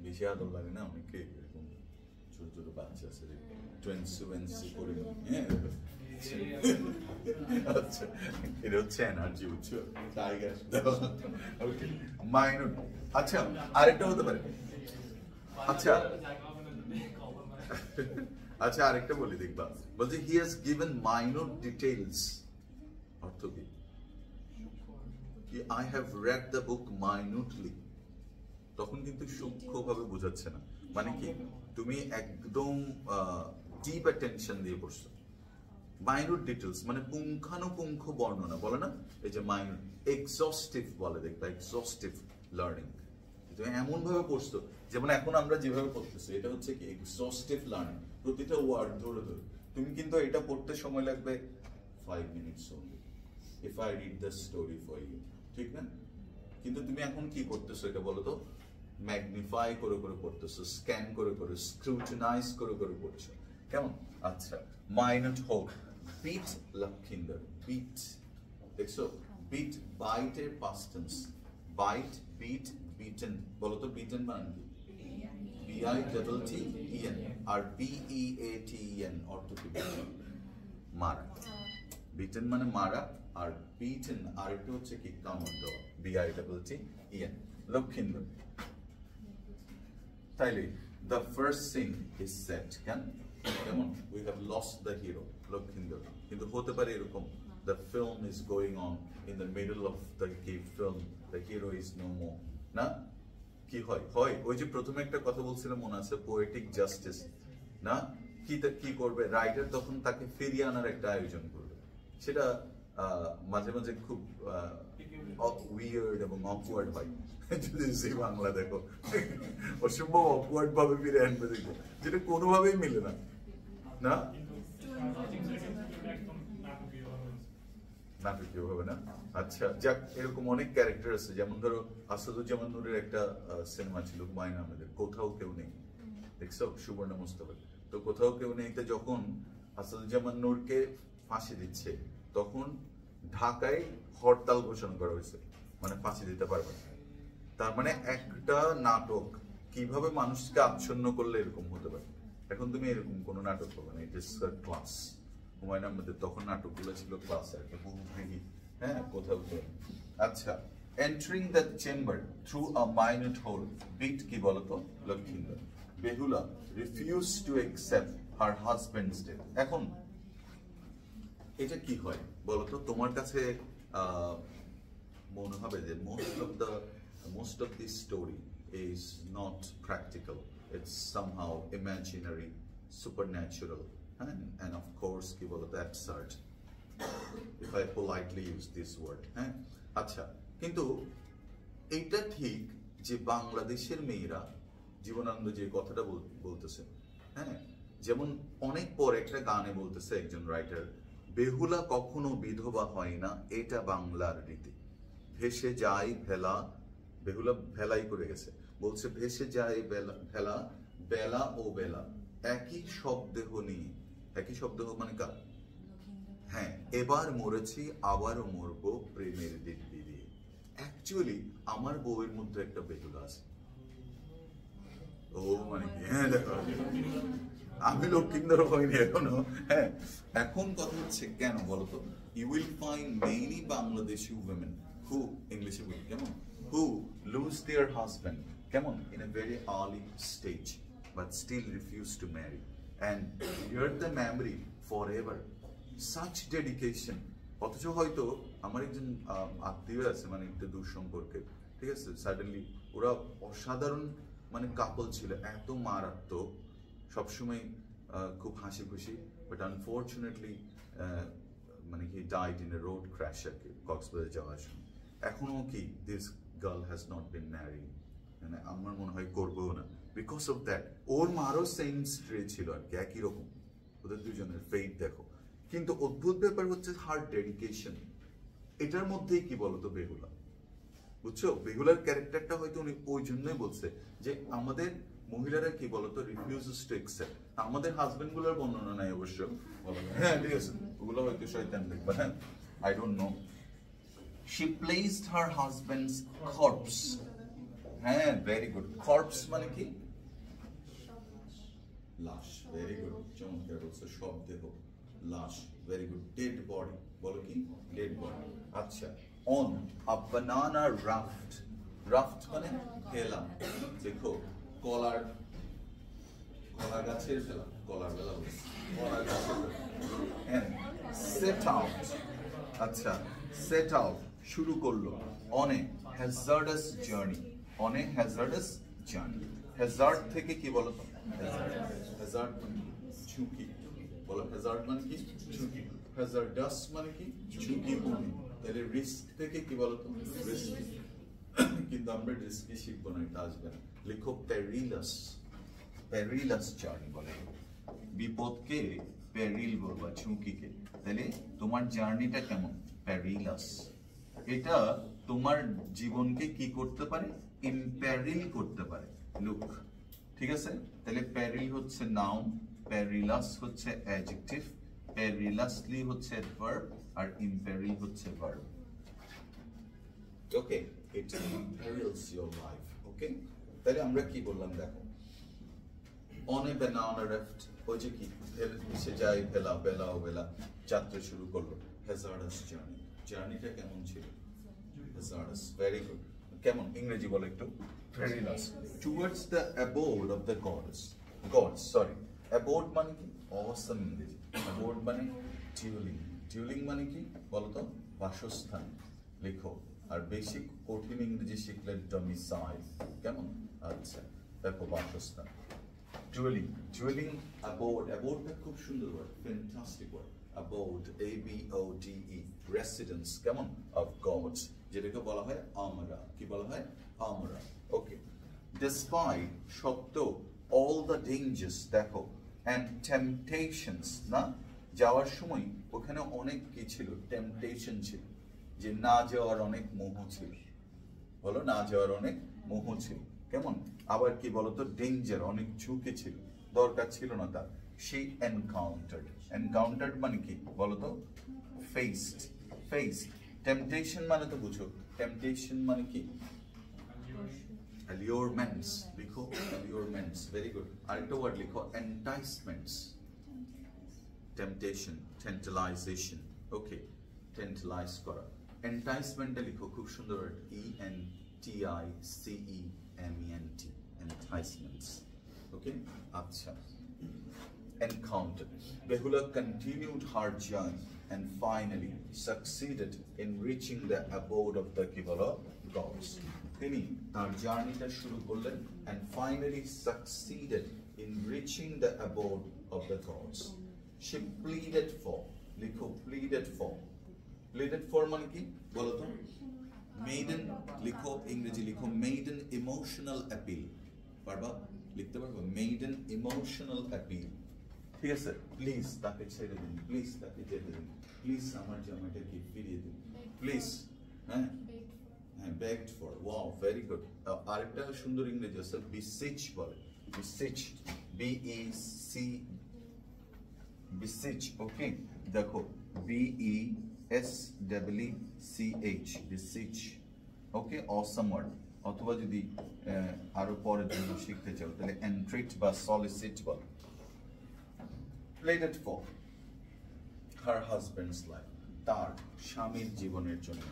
বেশি আদর লাগে না অনেকে, এরকম ছোট ছোট বাচ্চা আছে টুয়েন্সি করে নি। হ্যাঁ, আচ্ছা, এটা হচ্ছে এনার্জি, বুঝছো? টাইগার। ওকে, মাইনুট। আচ্ছা, আরেকটা হতে পারে। আচ্ছা আচ্ছা, আরেকটা বলি দেখবা, বলছে he has given minute details, অর্থ কি? I have read the book minutely, তখন কিন্তু সূক্ষ্মভাবে বোঝাচ্ছে না, মানে কি তুমি একদম ডিপ অ্যাটেনশন দিয়ে পড়ছো। মাইনুট ডিটেলস মানে পুঙ্খানুপুঙ্খ বর্ণনা, বলে না? এই যে মাইনুট, এক্সস্টিভ বলে দেখবা, এক্সস্টিভ লার্নিং, তুমি এমন ভাবে পড়ছো যেমন এখন আমরা যেভাবে পড়তেছি, এটা হচ্ছে কি এক্সস্টিভ লার্নিং, প্রতিটা ওয়ার্ড ধরে ধরে। তুমি কিন্তু এটা পড়তে সময় লাগবে 5 minutes only if I read the story for you, ঠিক না? কিন্তু তুমি এখন কি করতেছো এটা বলো তো? ম্যাগনিফাই করে করে পড়তেছো, স্ক্যান করে করে, স্ক্রুটিনাইজ করে করে পড়ছো, কেমন? আচ্ছা, মাইনট হোক, বিট লক্ষিন্দর, বিট, দেখছো? বিট বাইটের past tense, bite, bit, bitten, বলো তো বিটেন মানে কি? BITTEN আর BEATEN অর্থ কি? মারা। বিটেন মানে মারা, আর বিটেন আর এটা হচ্ছে কি? কামড় দেওয়া, BITTEN, লক্ষিন্দর। তাইলে the first scene is set, কেমন? We have lost the hero, Lakhindar. কিন্তু হতে পারে এরকম, the film is going on, in the middle of the film the hero is no more, না? কি হয়? হয় ওই যে প্রথমে একটা কথা বলছিলাম মনে আছে, পোয়েটিক জাস্টিস, না? কি করবে রাইটার? তখন তাকে ফিরিয়ে আনার একটা আয়োজন করবে। সেটা মাঝে মাঝে খুব উইয়ার্ড এবং অকওয়ার্ড হয় যদি সেই বাংলা দেখো, অসম্ভব অকওয়ার্ড ভাবে ফিরে আনবে, দেখবে যেটা কোনোভাবেই মিলে না, না? নাটকীয় ভাবে না? আচ্ছা, যাক, এরকম অনেক ক্যারেক্টার আছে, যেমন ধরো আসাদুজ্জামান নূরের একটা সিনেমা ছিল হুমায়ুন আহমেদের, কোথাও কেউ নেই, দেখছো? সুবর্ণ মুস্তাফা। তো কোথাও কেউ নেইতে যখন আসাদুজ্জামান নূরকে ফাঁসি দিচ্ছে, তখন ঢাকায় হরতাল ঘোষণা করা হয়েছে, মানে ফাঁসি দিতে পারবে না। তার মানে একটা নাটক কিভাবে মানুষকে আচ্ছন্ন করলে এরকম হতে পারে। এখন তুমি এরকম কোন নাটক পাবে না, ইট ইজ ক্লাস। হুমায়ুন আহমেদের তখন নাটকগুলো ছিল ক্লাস, একটা বহুগৃহী, হ্যাঁ, কোথাও কেউ। আচ্ছা, entering the chamber through a minute hole, bit কি বলতো? Lakshindar. Behula refuse to accept her husband's death. এখন এটা কি হয় বলতো? তোমার কাছে মনে হবে যে most of this story is not practical, it's somehow imaginary, supernatural, and of course কি বলতো, absurd, if I politely use this word, হ্যাঁ? আচ্ছা, কিন্তু এইটা ঠিক যে বাংলাদেশের মেয়েরা, জীবনানন্দ যে কথাটা বলতেছে, হ্যাঁ, যেমন অনেক পর একটা গানে বলতেছে একজন রাইটার, বেহুলা কখনো বিধবা হয় না, এটা বাংলার রীতি, ভেসে যায় ভেলা, বেহুলা ভেলাই করে গেছে, বলছে ভেসে যায় ভেলা, বেলা ও বেলা একই শব্দেহ নিয়ে, একই শব্দেহ মানে কার? হ্যাঁ, এবার মরেছি আবারও মরবো প্রেমের দিব্যি দিয়ে। অ্যাকচুয়ালি আমার বউয়ের মধ্যে একটা বেহুলা আছে। ও মানে কি? হ্যাঁ, দেখো, আমি লক্ষিন্দর হইনি এখনো। হ্যাঁ, এখন কথা হচ্ছে কেন বলতো? You will find many Bangladeshi women who, ইংলিশে বলি কেমন, who lose their husband, কেমন, in a very early stage, but still refuse to marry, and hear the memory forever. Such dedication. অথচ হয়তো আমার একজন আত্মীয় আছে, মানে একটু দূর সম্পর্কে, ঠিক আছে, সাডেনলি ওরা অসাধারণ মানে কাপল ছিল, এত মারাত্মক, সবসময় খুব হাসি খুশি, বাট আনফর্চুনেটলি মানে he died in a road crash আর কি, কক্সবাজার যাওয়ার সময়। এখনো কি this girl has not been married, মানে আমার মনে হয় করবেও না, বিকজ অফ দ্যাট। ওর মারও সেম স্ট্রে ছিল আর কি, একই রকম, ওদের দুজনের ফেইথ দেখো। কিন্তু অদ্ভুত ব্যাপার হচ্ছে হার ডেডিকেশন। এটার মধ্যেই কি বলতো বেহুলা, বুঝছো? বেহুলার ক্যারেক্টারটা হয়তো উনি ওই জন্যই বলছে যে আমাদের মহিলারা কি বলতো, রিফিউজেস টু অ্যাকসেপ্ট। আমাদের হাজবেন্ড গুলোর বর্ণনা নাই অবশ্য, হ্যাঁ ঠিক আছে, ওগুলো হয়তো শয়তান দেখবা, হ্যাঁ, I don't know. She placed her husband's corpse. হ্যাঁ, ভেরি গুড। কর্পস মানে কি? লাশ। ভেরি গুড, চমৎকার বলছো, শবদেহ, লাশ, ভেরি গুড। ডেড বডি, বলো কি? Dead body. আচ্ছা, on a banana raft. Raft মানে ভেলা, দেখো, কলা গাছের ভেলা, কলার ভেলা বলছি, কলা গাছের ভেলা। সেট আউট, আচ্ছা, সেট আউট শুরু করলো, on a hazardous journey, on a hazardous journey. Hazard থেকে কি বলো তো? হ্যাজার্ড মানে ঝুঁকি, বলো হ্যাজার্ড মানে কি? ঝুঁকি। হ্যাজার্ডাস মানে কি? ঝুঁকিপূর্ণ। তাহলে রিস্ক থেকে কি বলো তো? রিস্ক। কিন্তু আমরা রিস্কি শিখবো না, এটা আসবে না। লিখো পেরিলাস, পেরিলাস জার্নি বলে, বিপদকে পেরিল বলবা, ঝুঁকিকে। তাহলে তোমার জার্নিটা কেমন? পেরিলাস। এটা তোমার জীবনকে কি করতে পারে? ইম্পেরিল করতে পারে। লুক, ঠিক আছে? তাহলে পেরিল হচ্ছে নাউন, পেরিলাস হচ্ছে অ্যাডজেক্টিভ, পেরিলাসলি হচ্ছে ভার্ব, আর ইম্পেরিল হচ্ছে verb. Okay, it imperils your life. ওকে, তাহলে আমরা কি বললাম দেখো, on a banana raft, ওই যে কি ভেসে যায় ভেলা, বেলা ও বেলা, যাত্রা শুরু করলো। hazardous journey, জার্নিটা কেমন ছিল? hazardous, very good। কেমন ইংরেজি বলো একটু? perilous, towards the abode of the gods, sorry, abode মানে কি? অবস্থান ইংরেজি। abode মানে dwelling, dwelling মানে কি বলো তো? বাসস্থান। লেখো, আর বেশি কঠিন ইংরেজি শিখলে ডমিসাইল। কেমন? আচ্ছা, দেখো বাসস্থান, dwelling, dwelling, abode, abodeটা খুব সুন্দর word, fantastic word. abode, abode, residence, কেমন? of gods, যেটাকে বলা হয় আমরা। কি বলা হয়? আমরা। ওকে, despite, সত্ত্বেও, all the dangers, দেখো, and temptations, না? যাওয়ার সময় ওখানে অনেক কি ছিল? টেম্পটেশন ছিল, যে না যাওয়ার অনেক মোহ ছিল। বলো, না যাওয়ার অনেক মোহ ছিল। কেমন? আবার কি বলতো? ডেঞ্জার, অনেক ঝুঁকি ছিল, দরকার ছিল না তার। সেই এনকাউন্টার্ড, এনকাউন্টার্ড মানে কি বলতো? Faced, faced. টেম্পটেশন মানে তো বুঝো, টেম্পটেশন মানে কি? allurements, লিখো allurements, ভেরি গুড। আরেকটা ওয়ার্ড লিখো, enticements, temptation, tantalization, ওকে, tantalize করা। এন্টাইসমেন্টটা লিখো, খুব সুন্দর ওয়ার্ড, ENTICEMENT, enticements, ওকে। আচ্ছা, encounter, Behula continued her journey and finally succeeded in reaching the abode of the Kibala gods. তিনি তার জার্নিটা শুরু করলেন and finally succeeded in reaching the abode of the gods. She pleaded for, লিখো pleaded for, pleaded for মানে কি বলো তো? maiden, লিখো ইংরেজি লিখো maiden emotional appeal, পারবা? লিখতে পারবো maiden emotional appeal, ঠিক আছে? প্লিজ তাকে ছেড়ে দিন, প্লিজ তাকে যেতে দিন, প্লিজ আমার জামাইটাকে ফিরিয়ে দিন, প্লিজ। হ্যাঁ হ্যাঁ, begged for, wow, very good। আরেকটা সুন্দর ইংরেজি আছে, beseech বলে, beseech, BEC, beseech, ওকে। দেখো BESEECH, beseech, ওকে, awesome word। অথবা যদি আরো পরের জন্য শিখতে চাও তাহলে entreat বা solicit ball. pleaded for her husband's life, তার স্বামীর জীবনের জন্য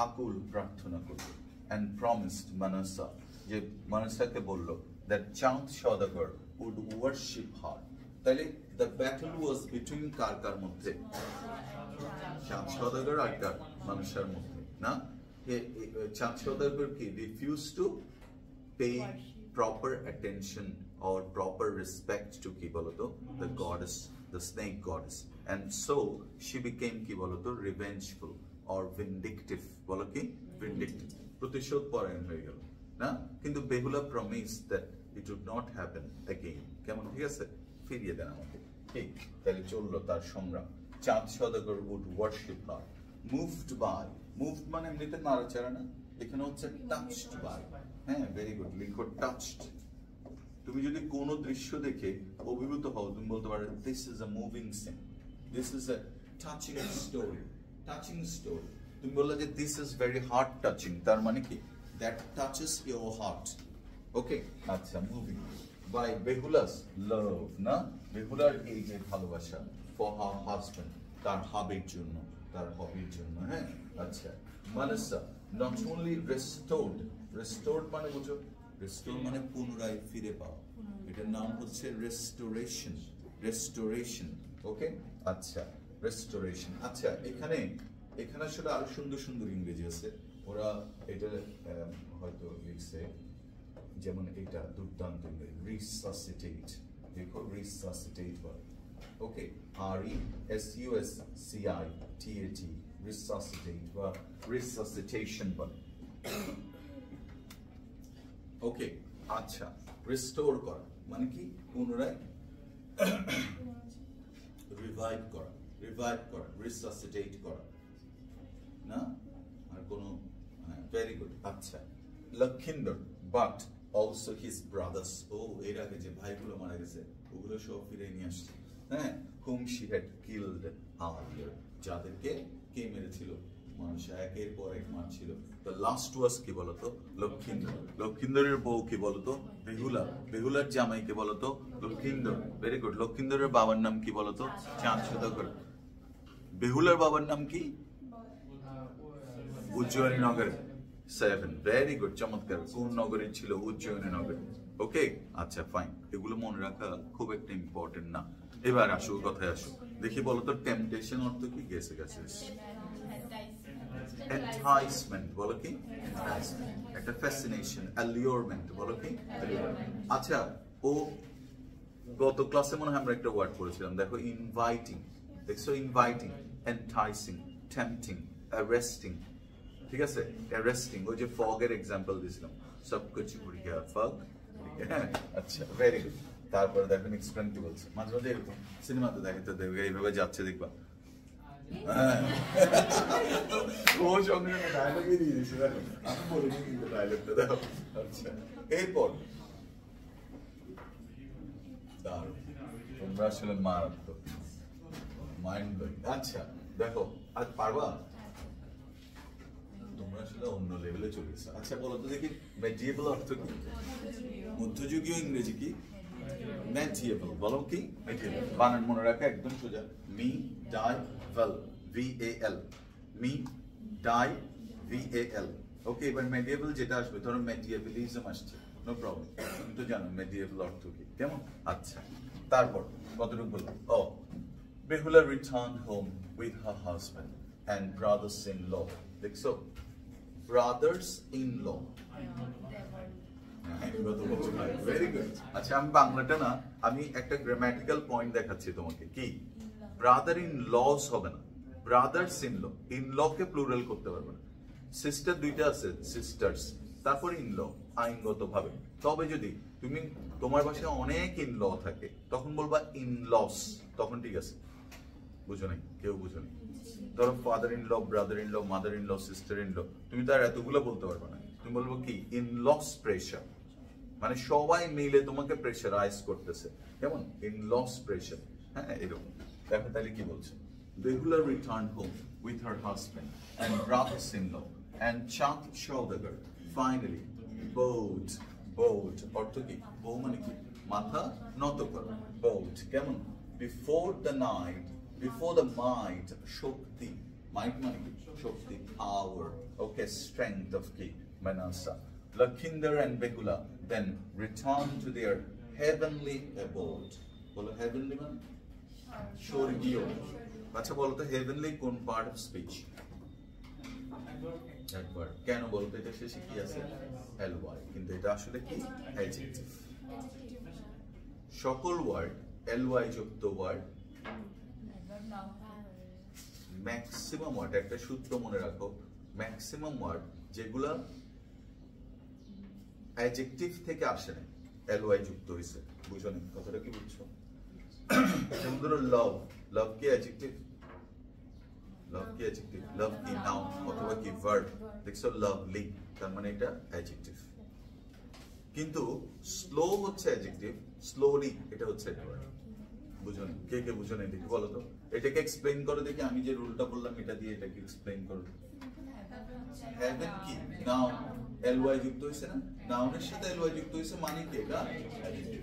আকুল প্রার্থনা করল, and promised Manasa, যে মানসাকে বলল that চাঁদ সওদাগর would worship her। তাহলে the battle was between কার কার মধ্যে? চাঁদ সওদাগর আর কার? মানসার মধ্যে, না? চাঁদ সওদাগর কি refused to pay proper attention or proper respect to কি বলতো? the goddess, the snake goddess, and so she became কি বলতো? revengeful or vindictive, বলো কি? vindictive, প্রতিশোধ পরায়ণ হয়ে গেল, না? কিন্তু Behula promised that it would not happen again। কেমন? ঠিক আছে, ফিরিয়ে দেন আমাকে। ঠিক, তাহলে চললো তার সংগ্রাম। চাঁদ সওদাগর would worship her, moved by, moved মানে এমনিতে নাড়াচাড়া না, এখানে হচ্ছে touched by। হ্যাঁ, ভেরি গুড, লিখো touched। তুমি যদি কোনো দৃশ্য দেখে অভিভূত হও, তুমি বলতে পারো this is a moving scene, this is a touching story, touching story। তুমি বললে যে this is very heart touching, তার মানে কি? that touches your heart, ওকে। আচ্ছা, মুভিং by বেহুলাস love, না? বেহুলার এই যে ভালোবাসা for her husband, তার হাবির জন্য, তার হবির জন্য। হ্যাঁ, আচ্ছা। মানসা not only restored, restored মানে বুঝো? restore মানে পুনরায় ফিরে পাওয়া, এটার নাম হচ্ছে restoration, restoration, ওকে। আচ্ছা, restoration। আচ্ছা, এখানে আসলে আরো সুন্দর সুন্দর ইংরেজি আছে, ওরা এটা হয়তো লিখছে, যেমন এটা দুর্দান্ত ইংরেজি, resuscitate, দেখো resuscitate বলে, ওকে, RESUSCITAT, resuscitate বা resuscitation বলে। ওকে, আচ্ছা, রিস্টোর করা মানে কি? পুনরায় রিভাইভ করা, রিসাসিটেট করা না? আর কোনো? Very good. আচ্ছা, Lakshindar but also his brothers, ও এর আগে যে ভাইগুলো মারা গেছে ওগুলো সব ফিরে নিয়ে আসছে, হ্যাঁ, whom she had killed earlier, যাদেরকে কে মেরেছিল? মানুষ একের পর এক মারছিল। তো লাস্ট ওয়াজ কি বলতো? লক্ষিন্দর। লক্ষিন্দরের বউ কি বলতো? বেহুলা। বেহুলার জামাই কে বলতো? লক্ষিন্দর। Very good. লক্ষিন্দরের বাবার নাম কি বলতো? চাঁদ সদাগর। বেহুলার বাবার নাম কি? উজ্জয়িনী নগর 7। ভেরি গুড, চমৎকার। কোন নগরে ছিল? উজ্জয়িনী নগর। ওকে, আচ্ছা ফাইন, এগুলো মনে রাখা খুব একটা ইম্পর্টেন্ট না। এবার আসো, কথায় আসো। দেখি বলতো টেম্পটেশন অর্থ কি? গেছে গেছে। এন্টাইসমেন্ট বলো কি? এন্টাইসমেন্ট। একটা ফ্যাসিনেশন, অ্যালিওরমেন্ট বলো কি? আচ্ছা, ও গত ক্লাসে মনে হয় আমরা একটা ওয়ার্ড পড়েছিলাম, দেখো, ইনভাইটিং। দেখছো? Inviting, enticing, tempting, arresting. ঠিক আছে? অ্যারেস্টিং, ওই যে ফগের এক্সাম্পল দিয়েছিলাম, সব কিছু উড়ে গেল, ফগ। আচ্ছা, ভেরি গুড। তারপরে দেখো নেক্সট ফ্রেন্ড কি বলছে। মাঝে মাঝে এরকম সিনেমাতে দেখে তো দেখবে এইভাবে যাচ্ছে, দেখবা ও সঙ্গে সঙ্গে ডায়লগই দিয়ে দিয়েছে, দেখো আমি বলিনি কিন্তু ডায়লগটা দেখো। আচ্ছা, এরপর দাঁড়ো, তোমরা আসলে মারাত্মক, মাইন্ড ব্লোয়িং। আচ্ছা দেখো, আজ পারবা? তোমরা আসলে অন্য লেভেলে চলে গেছো। আচ্ছা বলো তো দেখি, মেডিয়েভেল অর্থ কি? মধ্যযুগীয় ইংরেজি কি? মেডিয়েভেল। বলো কি? মেডিয়েভেল। বানান মনে রাখা একদম সোজা। মি ডাই ভেল, VAL, মি ডাই VAL। ওকে, এবার মেডিয়েভেল যেটা আসবে, ধরো মেডিয়েভেলিজম আসছে, নো প্রবলেম, তুমি তো জানো মেডিয়েভেল অর্থ কি, কেমন? আচ্ছা, তারপর কতটুকু বলবো? ও, Behula return home with her husband and brothers in law. দেখছো? Brothers in law. Very good. আচ্ছা, আমি বাংলাটা না, আমি একটা গ্রামাটিক্যাল পয়েন্ট দেখাচ্ছি তোমাকে। কি? ব্রাদার ইন লস হবে না, brothers in law. In law কে প্লুরাল করতে পারবে না। সিস্টার দুইটা আছে, সিস্টার্স, তারপর ইন ল আইনগত ভাবে। তবে যদি তুমি তোমার বাসায় অনেক ইন ল থাকে, তখন বলবা ইন লস, তখন ঠিক আছে। বুঝো নাই? কেউ বুঝো নাই? ধরো father in law, brother in law, mother in law, sister in law, তুমি তার এতগুলো বলতে পারবে না। তুমি বলবো কি? ইন লস প্রেশার, মানে সবাই মিলে তোমাকে প্রেশারাইজ করতেছে, কেমন? In laws pressure. হ্যাঁ, এরকম। দেখো তাহলে কি বলছে? Behula returned home with her husband and brothers-in-law and Chand Saudagar finally bowed, bowed অর্থ কি? বউ মানে কি? মাথা নত করো, bowed, কেমন? Before the might Shakti, might মানে কি? শক্তি, power, okay, strength of কি? Manasa. Lakhinder and Behula then returned to their heavenly abode. বলো heavenly মানে? স্বর্গীয়। আচ্ছা বলো তো, হেভেনলি কোন পার্ট অফ স্পিচ? একবার। কেন বলতো? এটা শেষে কি আছে? ly, কিন্তু এটা আসলে কি? অ্যাডজেক্টিভ। সকল ওয়ার্ড ly যুক্ত ওয়ার্ড, ম্যাক্সিমাম ওয়ার্ড, একটা সূত্র মনে রাখো, ম্যাক্সিমাম ওয়ার্ড যেগুলা অ্যাডজেক্টিভ থেকে আসে না, ly যুক্ত হয়েছে। বুঝো না কথাটা? কি বুঝছো? যেমন ধরো লাভ, লাভ কি অ্যাডজেক্টিভ? লাভ কি অ্যাডজেক্টিভ? লাভ কি নাউন অথবা কি ভার্ব? দেখছো? লাভলি, তার মানে এটা অ্যাডজেক্টিভ। কিন্তু স্লো হচ্ছে অ্যাডজেক্টিভ, স্লোলি এটা হচ্ছে অ্যাডভার্ব। বুঝো না? কে কে বুঝো না? দেখি বলো তো, এটাকে এক্সপ্লেইন করো দেখি। আমি যে রুলটা বললাম এটা দিয়ে এটাকে এক্সপ্লেইন করো। হ্যাভেন কি? নাউন, ly যুক্ত হয়েছে না? নাউনের সাথে ly যুক্ত হয়েছে মানে কি? এটা অ্যাডজেক্টিভ।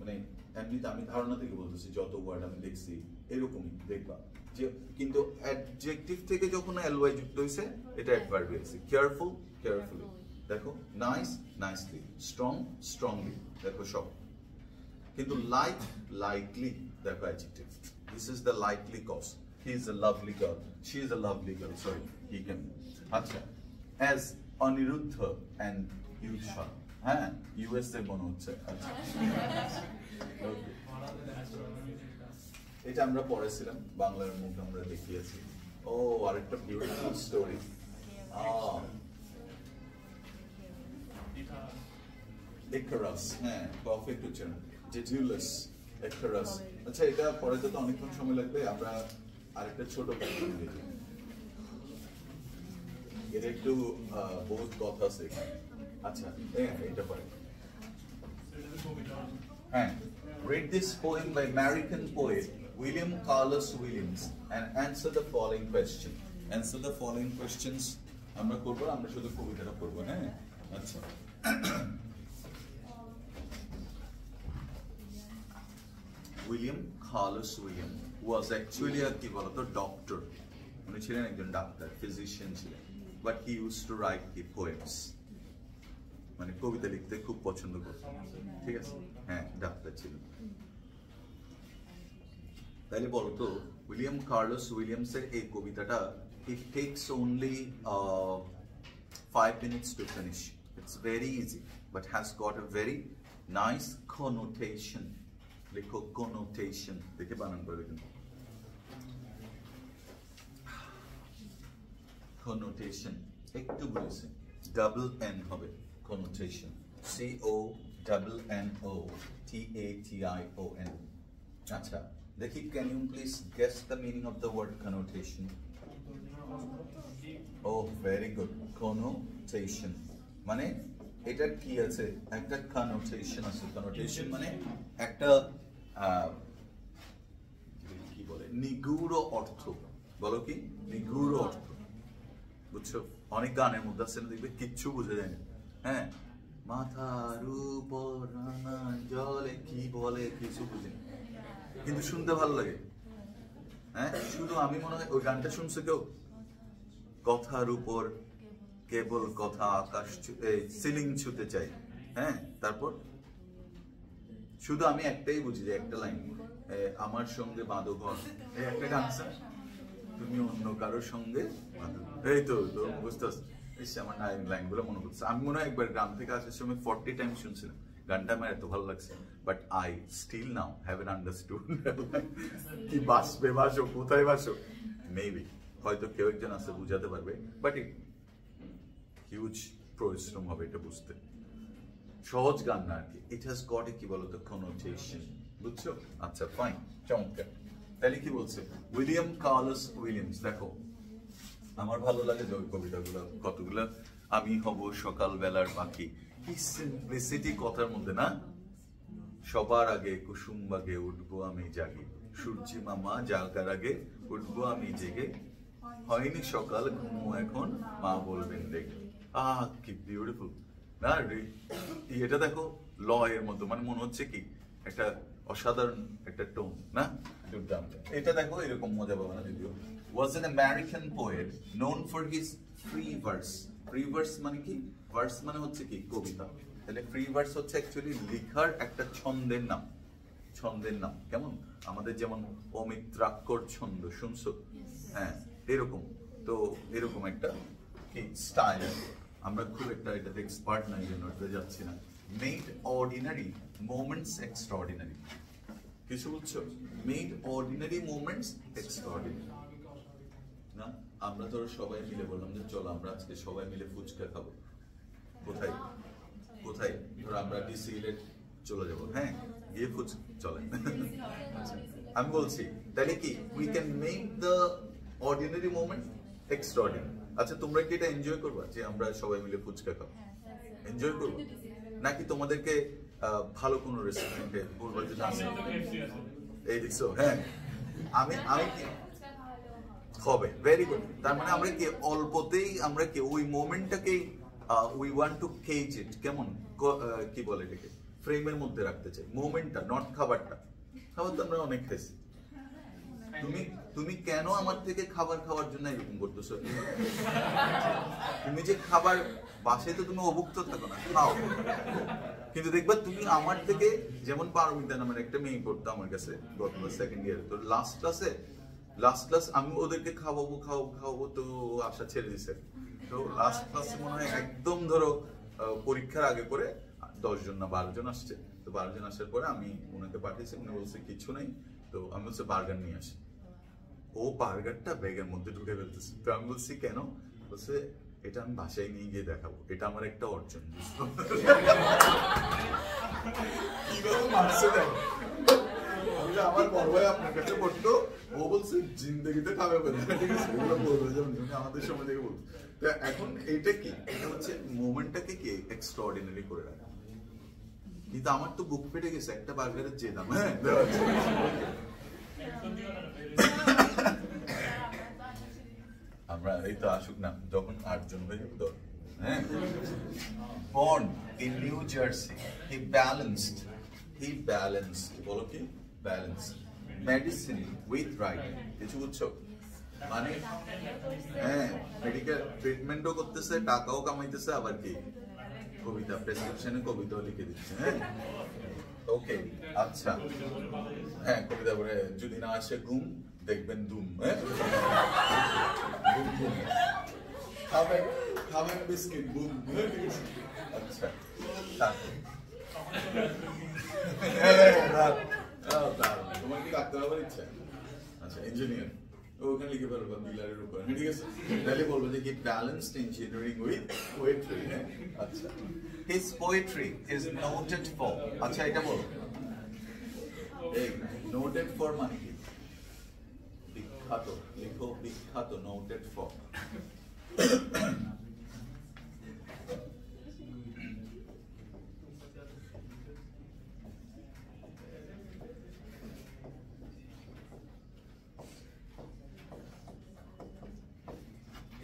মানে এমনিতে আমি ধারণা থেকে বলতেছি, যত ওয়ার্ড আমি দেখছি এরকমই দেখবা যে, কিন্তু অ্যাডজেক্টিভ থেকে যখন ly যুক্ত হয়েছে এটা অ্যাডভার্ব হয়েছে। কেয়ারফুল, কেয়ারফুলি, দেখো। Nice, nicely. স্ট্রং, স্ট্রংলি, দেখো সব। কিন্তু লাইক, লাইকলি, দেখো adjective. This is the likely cause, he is a lovely girl, she is a lovely girl, sorry, he can. আচ্ছা, অ্যাজ অনিরুদ্ধ অ্যান্ড ইউশা, হ্যাঁ, ইউএসএ মনে হচ্ছে। আচ্ছা, এটা আমরা পড়েছিলাম, বাংলার মুখ আমরা দেখিয়েছি। ও, আরেকটা বিউটিফুল স্টোরি। Icarus, হ্যাঁ পারফেক্ট উচ্চারণ। Daedalus, Icarus। আচ্ছা এটা পড়াতে তো অনেকক্ষণ সময় লাগবে, আমরা আরেকটা ছোট প্রশ্ন দিই। এর একটু বহুত কথা আছে এখানে। আচ্ছা এটা পড়ে। হ্যাঁ, read this poem by American poet William Carlos Williams and answer the following question. Answer the following questions. আমরা করব, আমরা শুধু কবিতাটা পড়ব, হ্যাঁ? আচ্ছা। William Carlos Williams was actually a কি বলতো ডক্টর। উনি ছিলেন একজন ডাক্তার, ফিজিশিয়ান ছিলেন, but he used to write the poems. মানে কবিতা লিখতে খুব পছন্দ করতেন, ঠিক আছে? হ্যাঁ, ডাক্তার ছিলেন। তাহলে বলতো উইলিয়াম কার্লোস উইলিয়ামসের এই কবিতাটা it takes only 5 minutes to finish. It's very easy but has got a very nice connotation. লেখো connotation, দেখে বানান করে দেখুন। connotation একটু বলেছে, ডাবল এন হবে connotation, CONNOTATION। আচ্ছা দেখি, can you please guess the meaning of the word connotation? Oh, very good. Connotation মানে এটা কি আছে, একটা connotation আছে। connotation মানে একটা কি বলে, নিগূঢ় অর্থ। বলো কি নিগূঢ় অর্থ, বুঝছো? অনেক গানের মধ্যে আছে না, দেখবে কিচ্ছু বুঝে যায় না, হ্যাঁ, মাথার উপর জলে কি বলে কিছু বুঝে না, কিন্তু শুনতে ভালো লাগে। হ্যাঁ, শুধু আমি মনে হয় ওই গানটা শুনছো কেউ? কথার উপর কেবল কথা, আকাশ সিলিং ছুতে চাই, হ্যাঁ, তারপর শুধু আমি একটাই বুঝি, যে একটা লাইন, আমার সঙ্গে বাঁধো ঘর, এই একটা গান আছে, তুমি অন্য কারোর সঙ্গে বাঁধো, এই তো বুঝতে পারছি। আমার লাইনগুলো মনে করছে, আমি মনে হয় একবার গ্রাম থেকে আসার সময় 40 টাইম শুনছিলাম গানটা, আমার এত ভালো লাগছে, but I still now haven't understood কি বাসবে, বাসো কোথায় বাসো, মেবি হয়তো কেউ একজন আছে বুঝাতে পারবে, বাট ইট হিউজ পরিশ্রম হবে এটা বুঝতে, সহজ গান না আর কি। ইট হ্যাজ গট এ কি বলতো কনোটেশন, বুঝছো? আচ্ছা ফাইন, চমৎকার। তাহলে কি বলছে উইলিয়াম কার্লোস উইলিয়ামস? দেখো আমার ভালো লাগে যে ওই কবিতাগুলো কতগুলো, আমি হব সকাল বেলার পাখি, কি সিম্পলিসিটি কথার মধ্যে না। সবার আগে কুসুম বাগে উঠবো আমি জাগি, সূর্যি মামা জাগার আগে উঠবো আমি জেগে, হয়নি সকাল ঘুমো এখন মা বলবেন দেখে। কি বিউটিফুল না এটা, দেখো ল এর মতো, মানে মনে হচ্ছে কি একটা অসাধারণ একটা টোন না, দুর্দান্ত। এটা দেখো এরকম মজা পাবে না যদিও। was an American poet known for his free verse. free verse মানে কি? ভার্স মানে হচ্ছে কি কবিতা, তাহলে ফ্রি ভার্স হচ্ছে অ্যাকচুয়ালি লেখার একটা ছন্দের নাম। ছন্দের নাম কেমন, আমাদের যেমন অমিত্রাক্ষর ছন্দ শুনছো, হ্যাঁ এরকম। তো এরকম একটা কি স্টাইল, আমরা খুব একটা এটাতে এক্সপার্ট নাই জন্য এটা যাচ্ছি না। মেড অর্ডিনারি মোমেন্টস এক্সট্রাঅর্ডিনারি, কিছু বুঝছো? মেড অর্ডিনারি মোমেন্টস এক্সট্রাঅর্ডিনারি না। আমরা ধরো সবাই মিলে বললাম যে চলো আমরা আজকে সবাই মিলে ফুচকা খাবো, কোথায় কোথায়, ধরো আমরা ডিসি ইলেট চলে যাবো, হ্যাঁ গিয়ে ফুচকা চলে। আমি বলছি তাহলে কি we can make the ordinary moment extraordinary. আচ্ছা তোমরা কি এটা এনজয় করবা যে আমরা সবাই মিলে ফুচকা খাবো? এনজয় করবো নাকি তোমাদেরকে ভালো কোনো রেস্টুরেন্টে বলবো যে না এই দেখছো? হ্যাঁ আমি কি হবে, ভেরি গুড। তার মানে আমরা কি অল্পতেই আমরা কি ওই মোমেন্টটাকেই উই ওয়ান্ট টু কেজ ইট, কেমন কি বলে এটাকে ফ্রেমের মধ্যে রাখতে চাই, মোমেন্টটা, নট খাবারটা। খাবার তো আমরা অনেক খাইছি। তুমি কেন আমার থেকে খাবার খাওয়ার জন্য এরকম করতেছো? তুমি যে খাবার বাসায় তো তুমি অভুক্ত থাকো না, খাও, কিন্তু দেখবা তুমি আমার থেকে, যেমন পারমিতা নামের একটা মেয়ে পড়তো আমার কাছে গত সেকেন্ড ইয়ার, তো লাস্ট ক্লাস আমি ওদেরকে খাওয়াবো তো আশা ছেড়ে দিছে। তো লাস্ট ক্লাসে মনে হয় একদম ধরো পরীক্ষার আগে করে 10 জন না 12 জন আসছে, তো 12 জন আসার পরে আমি ওনাকে পাঠিয়েছি, উনি বলছে কিছু নেই, তো আমি বলছি বার্গার নিয়ে আসি। ও বার্গারটা ব্যাগের মধ্যে ঢুকে ফেলতেছে, তো আমি বলছি কেন? বলছে এটা আমি বাসায় নিয়ে গিয়ে দেখাবো, এটা আমার একটা অর্জন। কিভাবে মারছে দেখ, আমার বড় ভাই আপনার কাছে পড়তো, ও বলছে জিন্দগিতে খাবে বলে, ঠিক আছে, এগুলো বলবে যেমন আমাদের সময় থেকে বলতো। তো এখন এইটা কি, এটা হচ্ছে মোমেন্টটাকে কি এক্সট্রাঅর্ডিনারি করে রাখা। কিন্তু আমার তো বুক ফেটে গেছে একটা বার্গারের যে দাম। হ্যাঁ, আমরা এই তো আসুক না, যখন 8 জন হয়ে যাবে তো। হ্যাঁ, born in New Jersey, he balanced বলো কি balanced medicine with writing। কিছু বুঝছো মানে? হ্যাঁ, মেডিকেল ট্রিটমেন্টও করতেছে, টাকাও কামাইতেছে, আবার কি কবিতা, প্রেসক্রিপশনে কবিতাও লিখে দিচ্ছে। হ্যাঁ, ওকে, আচ্ছা। হ্যাঁ, কবিতা পড়ে যদি না আসে ঘুম, দেখবেন ধুম। হ্যাঁ, খাবেন বিস্কিট, বুম। আচ্ছা, তোমার কি ডাক্তার হবার ইচ্ছা? আচ্ছা, ইঞ্জিনিয়ার, ওখানে লিখে পারবো ডিলারের উপর। ঠিক আছে, তাহলে বলবো যে কি ব্যালেন্সড ইঞ্জিনিয়ারিং উইথ পোয়েট্রি। হ্যাঁ, আচ্ছা, his poetry is noted for। আচ্ছা, এটা বলো, এই noted for মানে কি? বিখ্যাত, লিখো বিখ্যাত, noted for।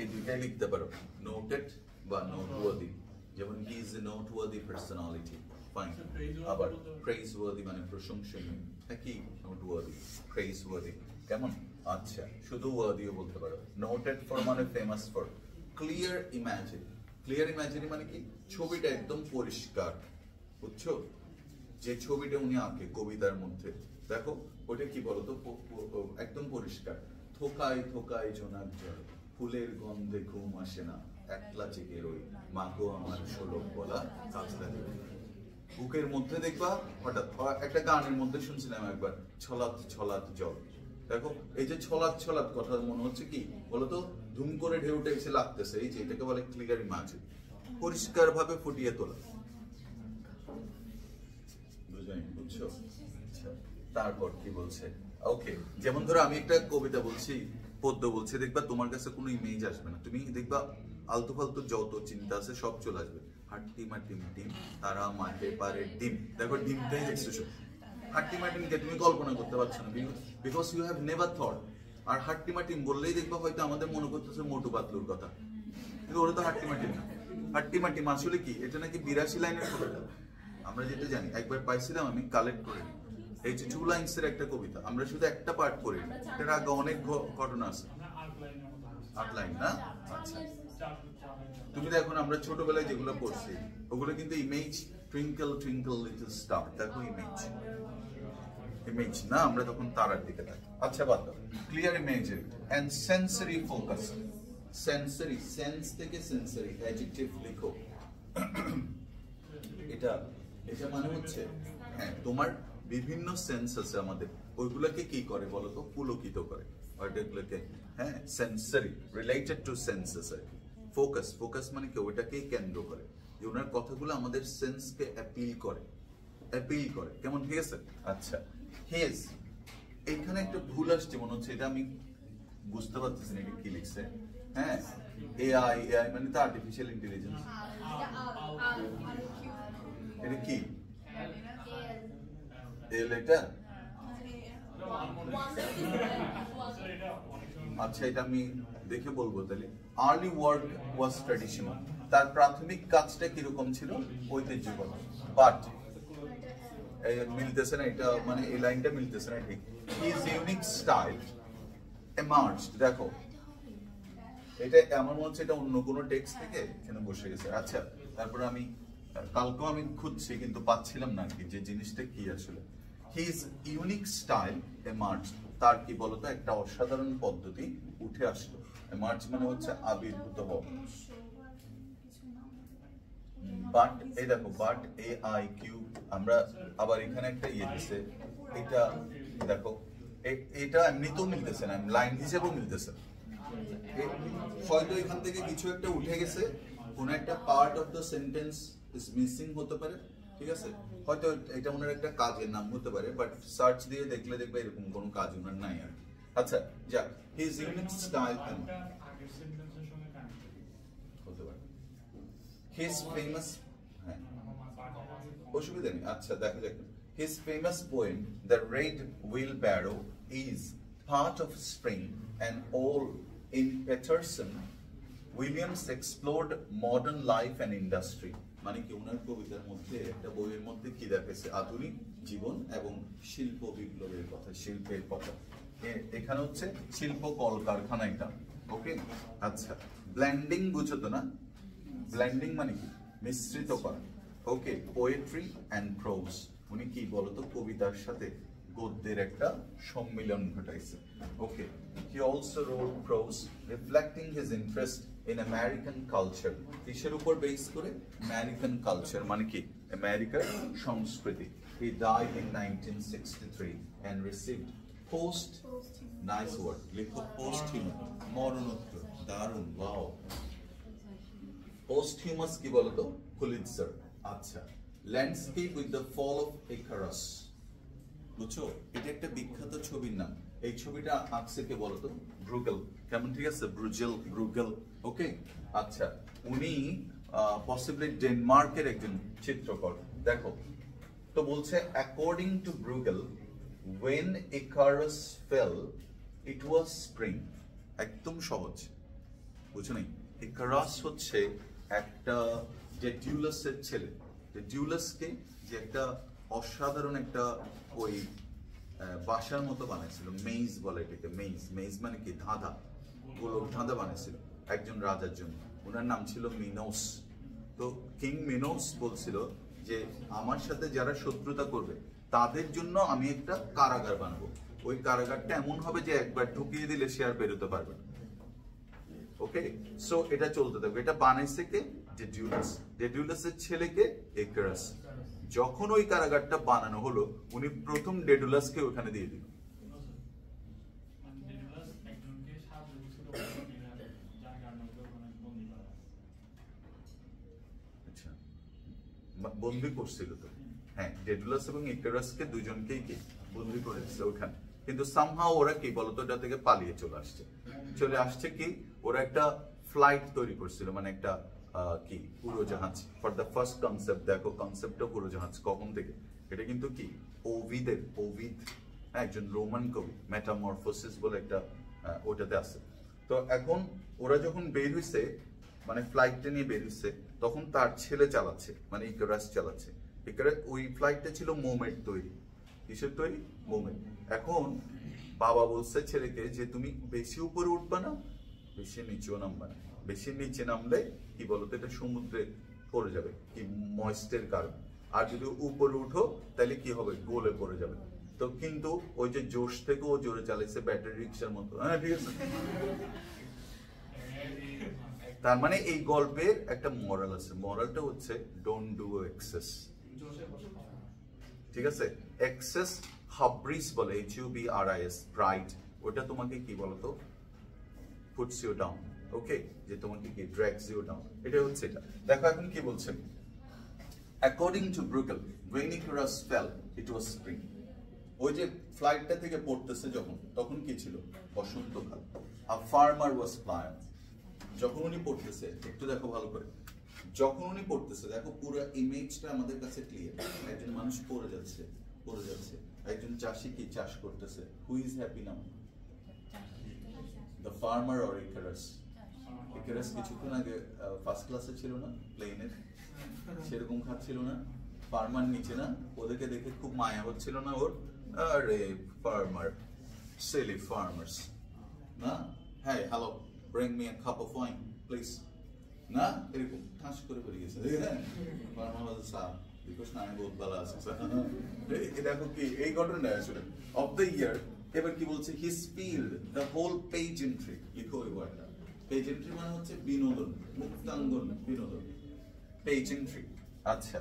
এই দুইটাই লিখতে পারো, নোটেড বা নোটওয়ার্দি। যেমন he is a noteworthy personality, fine. আবার প্রেইজওয়ার্দি মানে প্রশংসনীয়, একই নোটওয়ার্দি, প্রেইজওয়ার্দি। কেমন? আচ্ছা, শুধু ওয়ার্দিও বলতে পারো। নোটেড ফর মানে ফেমাস ফর। ক্লিয়ার ইমাজিনি, ক্লিয়ার ইমাজিনি মানে কি? ছবিটা একদম পরিষ্কার, বুঝছো? যে ছবিটা উনি আঁকে কবিতার মধ্যে, দেখো ওটা কি বলতো, একদম পরিষ্কার। থোকায় থোকায় জোনাক জল, ফুলের গন্ধে ঘুম আসে না, একলা জেগে রই, মাগো আমার শোলক বলা কাজটা দেবে। বুকের মধ্যে দেখবা হঠাৎ একটা গানের মধ্যে শুনছিলাম একবার, ছলাৎ ছলাৎ জল। দেখো এই যে ছলাৎ ছলাৎ কথা মনে হচ্ছে কি বলতো, ধুম করে ঢেউটা এসে লাগতেছে। এই যে এটাকে বলে ক্লিয়ার ইমাজিন, পরিষ্কার ভাবে ফুটিয়ে তোলা। বুঝছো? তারপর কি বলছে? ওকে, যেমন ধরো আমি একটা কবিতা বলছি, পদ্য বলছি, দেখবা তোমার কাছে কোনো ইমেজ আসবে না, তুমি দেখবা আলতু ফালতু যত চিন্তা আছে সব চলে আসবে। হাট্টিমা টিম টিম তারা মাঠে পারে ডিম, দেখো ডিমটাই দেখছো। হাট্টিমা টিমকে তুমি কল্পনা করতে পারছো না, because you have never thought. আর হাট্টিমা টিম বললেই দেখবা হয়তো আমাদের মনে করতেছে মোটু পাতলুর কথা, কিন্তু ওরা তো হাট্টিমা টিম না। হাট্টিমা টিম আসলে কি? এটা নাকি 82 লাইনের কবিতা, আমরা যেটা জানি। একবার পাইছিলাম আমি, কালেক্ট করে। এই যে 2 লাইনসের একটা কবিতা, আমরা শুধু একটা পার্ট করি, এটার আগে অনেক ঘটনা আছে। 8 লাইন না? আচ্ছা, তুমি দেখো আমরা ছোটবেলায় যেগুলো পড়ছি ওগুলো কিন্তু image, twinkle twinkle little star, দেখো ইমেজ, ইমেজ না, আমরা তখন তারার দিকে দেখি। আচ্ছা, বাদ দাও। Clear imagery and sensory focus. Sensory, sense থেকে সেন্সরি, অ্যাডজেক্টিভ লিখো। এটা এটা মানে হচ্ছে, হ্যাঁ, তোমার বিভিন্ন সেন্স আছে আমাদের, ওইগুলোকে কি করে বলতো, পুলকিত করে। ওইগুলোকে, হ্যাঁ, sensory, related to senses. Focus, focus মানে কি? ওইটাকে কেন্দ্র করে, যে ওনার কথাগুলো আমাদের সেন্সকে অ্যাপিল করে, অ্যাপিল করে। কেমন? ঠিক আছে। আচ্ছা, হেজ, এখানে একটা ভুল আসছে মনে হচ্ছে, এটা আমি বুঝতে পারতেছি না এটা কি লিখছে। হ্যাঁ, এআই, এআই মানে তো আর্টিফিশিয়াল ইন্টেলিজেন্স। এটা কি? এল, এটা? আচ্ছা, এটা আমি দেখে বলবো তাহলে। আর্লি ওয়ার্ক ওয়াজ ট্র্যাডিশনাল, তার প্রাথমিক কাজটা কিরকম ছিল? ঐতিহ্যগত। বাট মিলতেছে না এটা, মানে এই লাইনটা মিলতেছে না ঠিক। হিজ ইউনিক স্টাইল এমার্জড, দেখো এটা আমার মনে হচ্ছে এটা অন্য কোনো টেক্সট থেকে এখানে বসে গেছে। আচ্ছা, তারপরে আমি কালকেও আমি খুঁজছি কিন্তু পাচ্ছিলাম না কি যে জিনিসটা কি আসলে। হিজ ইউনিক স্টাইল এমার্জ, তার কি বলতো একটা অসাধারণ পদ্ধতি উঠে আসলো। এমার্জ মানে হচ্ছে আবির্ভূত হওয়া। বাট এই দেখো, বাট এ আই কিউ, আমরা আবার এখানে একটা ইয়ে দিছে, এটা দেখো এটা এমনিতেও মিলতেছে না, লাইন হিসেবেও মিলতেছে। হয়তো এখান থেকে কিছু একটা উঠে গেছে, কোন একটা part of the sentence is missing হতে পারে, ঠিক আছে? হয়তো এটা ওনার একটা কাজের নাম হতে পারে, বাট সার্চ দিয়ে দেখলে দেখবে এরকম কোনো কাজ ওনার নাই আর। আচ্ছা যাক, হিজ ইউনিক স্টাইল হতে পারে, হিজ ফেমাস, হ্যাঁ অসুবিধা নেই। আচ্ছা দেখা যাক, his famous poem the red wheelbarrow is part of spring and all in Peterson Williams explored modern life and industry। মানে কি ওনার কবিতার মধ্যে একটা বইয়ের মধ্যে কি দেখাচ্ছে, আধুনিক জীবন এবং শিল্প বিপ্লবের কথা, শিল্পের কথা। এখানে হচ্ছে শিল্প কলকারখানা এটা, ওকে? আচ্ছা ব্লেন্ডিং বুঝো তো না? ব্লেন্ডিং মানে কি? মিশ্রিত করা, ওকে? পোয়েট্রি অ্যান্ড প্রোজ, উনি কি বলতো কবিতার সাথে গদ্যের একটা সম্মিলন ঘটাইছে, okay? He also wrote prose reflecting his interest in American culture. কিসের উপর বেস করে? আমেরিকান কালচার মানে কি? আমেরিকার সংস্কৃতি। He died in 1963 and received post, nice word, লেখো posthumous, মরণোত্তর, দারুণ, ওয়াও। posthumous কি বলতো? পুলিৎজার। আচ্ছা landscape with the fall of Icarus, বুঝছো? এটা একটা বিখ্যাত ছবির নাম। এই ছবিটা আঁকছে কে বলতো? ব্রুগেল। কেমন, ঠিক আছে? ব্রুগেল, ওকে? আচ্ছা উনি পসিবলি ডেনমার্কের একজন চিত্রকর। দেখো তো বলছে according to Bruegel when Icarus fell it was spring। একদম সহজ, বুঝছো নাই? ইকারাস হচ্ছে একটা ডেডিউলাসের ছেলে। ডেডিউলাসকে যে একটা অসাধারণ একটা ওই বাসার মতো বানাইছিল, মেইজ বলে এটাকে, মেইজ মানে কি? ধাঁধা, গোলক ধাঁধা বানাইছিল একজন রাজার জন্য। ওনার নাম ছিল মিনোস। তো কিং মিনোস বলছিল যে আমার সাথে যারা শত্রুতা করবে তাদের জন্য আমি একটা কারাগার বানাবো। ওই কারাগারটা এমন হবে যে একবার ঢুকিয়ে দিলে সে আর বেরোতে পারবে না, ওকে? সো এটা চলতে থাকবে। এটা বানাইছে কে? ডেডিউলাস। ডেডিউলাসের ছেলেকে ইকারাস। যখন ওই কারাগারটা বানানো হলো উনি প্রথম ডেডিউলাসকে ওখানে দিয়ে দিল। আচ্ছা বন্দি করছিল তো, হ্যাঁ ডেডিউলাস এবং ইকারাসকে দুজনকেই কি বন্দি করে দিচ্ছে ওখানে। কিন্তু সামহাও ওরা কি বলতো এটা থেকে পালিয়ে চলে আসছে কি? ওরা একটা ফ্লাইট তৈরি করছিল, মানে একটা কি উড়োজাহাজ ফর দ্য ফার্স্ট কনসেপ্ট। দেখো কনসেপ্টটা উড়োজাহাজ কখন থেকে? এটা কিন্তু কি ওভিড একজন রোমান কবি, মেটামরফোসিস বলে একটা ওটাতে আছে। তো এখন ওরা যখন বের হইছে, মানে ফ্লাইটটা নিয়ে বের হইছে, তখন তার ছেলে চালাচ্ছে, মানে ইকারাস চালাচ্ছে। ইকারাস ওই ফ্লাইটটা ছিল মোমের তৈরি। কিসের তৈরি? মোমের। এখন বাবা বলছে ছেলেকে যে তুমি বেশি উপরে উঠবা না, বেশি নিচেও নামবা না। বেশি নিচে নামলে কি বলতো এটা সমুদ্রে পড়ে যাবে, কি ময়েস্টের কারণে। আর যদি উপরে উঠো তাহলে কি হবে? গোলে পড়ে যাবে। তো কিন্তু ওই যে জোশ থেকে ও জোরে চালাইছে ব্যাটারি রিক্সার মতো, হ্যাঁ ঠিক আছে। তার মানে এই গল্পের একটা মরাল আছে। মরালটা হচ্ছে ডোন্ট ডু এক্সেস, ঠিক আছে? এক্সেস হাব্রিস বলে, HUBRIS, প্রাইড। ওটা তোমাকে কি বলতো? পুটস ইউ ডাউন, ওকে? যে তোমাকে কি ড্র্যাগস ইউ ডাউন, এটা হচ্ছে এটা। দেখো এখন কি বলছে, according to Bruegel when Icarus fell it was spring। ওই যে ফ্লাইটটা থেকে পড়তেছে যখন, তখন কি ছিল? বসন্তকাল। a farmer was flying। যখন উনি পড়তেছে, একটু দেখো ভালো করে, যখন উনি পড়তেছে দেখো পুরো ইমেজটা আমাদের কাছে ক্লিয়ার। একজন মানুষ পড়ে যাচ্ছে, একজন চাষি কি চাষ করতেছে। Who is happy now? The farmer or Icarus? Icarus কিছুক্ষণ আগে ফার্স্ট ক্লাসে ছিল না প্লেনের, সেরকম খাচ্ছিল না? ফার্মার নিচে না, ওদেরকে দেখে খুব মায়া হচ্ছিল না ওর? আরে ফার্মার, সিলি ফার্মার্স না? হ্যাঁ hello, bring me a cup of wine please, না? এরকম ঠাস করে বেরিয়ে গেছে। ফার্মার ওয়াজ সাহ বিকজ না আমি বহুত ভালো আছি। দেখো কি এই ঘটনাটা আসলে অফ দ্য ইয়ার। এবার কি বলছে? হি স্পিল্ড দ্য হোল পেজেন্ট্রি। লিখো ওই ওয়ার্ডটা। পেজেন্ট্রি মানে হচ্ছে বিনোদন, মুক্তাঙ্গন বিনোদন, পেজেন্ট্রি। আচ্ছা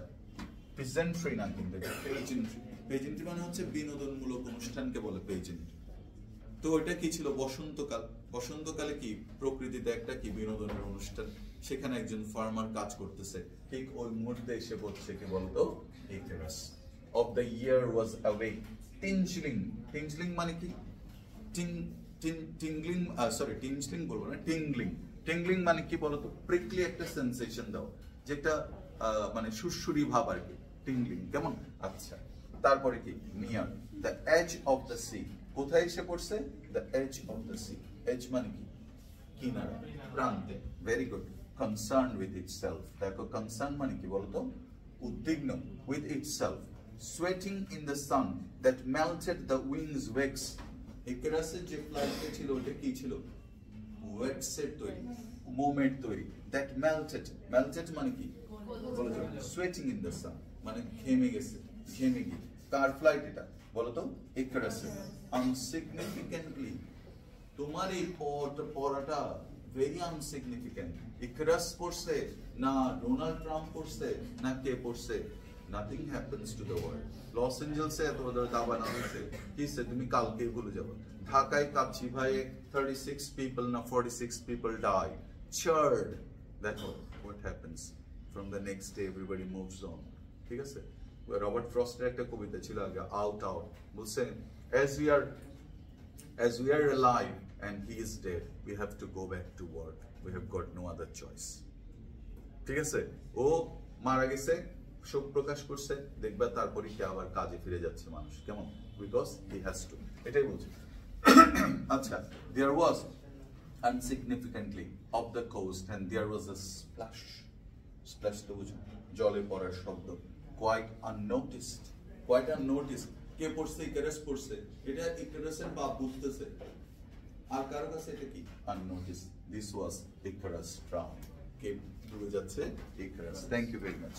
পেজেন্ট্রি না কিন্তু পেজেন্ট্রি। পেজেন্ট্রি মানে হচ্ছে বিনোদনমূলক অনুষ্ঠানকে বলে পেজেন্ট। তো এটা কি ছিল? বসন্তকাল। বসন্তকালে কি প্রকৃতিতে একটা কি বিনোদনের অনুষ্ঠান, সেখানে একজন ফার্মার কাজ করতেছে, ঠিক ওই মুহূর্তে এসে বলছে কি বলতো, Icarus of the year was away tingling. Tingling মানে কি? টিংলিং, সরি টিঞ্জলিং বলবো না, টিংলিং। টিংলিং মানে কি বলতো? প্রিকলি একটা সেন্সেশন দাও, যেটা মানে সুরসুরি ভাব আর কি, টিংলিং, কেমন? আচ্ছা, তারপরে কি? Near the edge of the sea. কোথায় এসে পড়ছে? The edge of the sea. Edge মানে কি? কিনারা, প্রান্তে। Very good. Concern with itself. দেখো কনসার্ন মানে কি বলতো? উদ্বিগ্ন। With itself. Sweating in the sun that melted the wings wax. ইকারাসের যে ফ্লাইটটা ছিল ওটা কি ছিল? ওয়েক্সের তৈরি, মোমেন্ট তৈরি। দ্যাট মেল্টেড, মেল্টেড মানে কি? সোয়েটিং ইন দ্য সান মানে ঘেমে গেছে, ঘেমে গিয়ে। কার ফ্লাইট এটা বলতো? ইকারাসের। আনসিগনিফিকেন্টলি, তোমার এই পড়াটা ভেরি আনসিগনিফিকেন্ট। ইকারাস পড়ছে না ডোনাল্ড ট্রাম্প পড়ছে না কে পড়ছে? Nothing happens to the world. লস এঞ্জেলসে এত দাবানো হয়েছে, কি সে তুমি কালকে ভুলে যাবো। ঢাকায় কাচ্ছি ভাই 36 people না 46 people died. Churd. That's what happens. From the next day everybody moves on. ঠিক আছে? রবার্ট ফ্রস্টের একটা কবিতা ছিল আগে, আউট আউট, বলছেন as we are alive and he is dead, we have to go back to work. We have got no other choice. ঠিক আছে? ও মারা গেছে, শোক প্রকাশ করছে, দেখবা তারপরে কি আবার কাজে ফিরে যাচ্ছে মানুষ, কেমন? বিকজ হি হ্যাজ টু, এটাই বলছে। আচ্ছা, there was unsignificantly of the coast and there was a splash. Splash তো বুঝো, জলে পড়ার শব্দ। Quite unnoticed. Quite unnoticed. কে পড়ছে? ইকারাস পড়ছে। এটা ইকারাসের বাপ বুঝতেছে। আর কারো কাছে এটা কি? Unnoticed. This was Icarus drowned. কে ডুবে যাচ্ছে? Icarus. Thank you very much.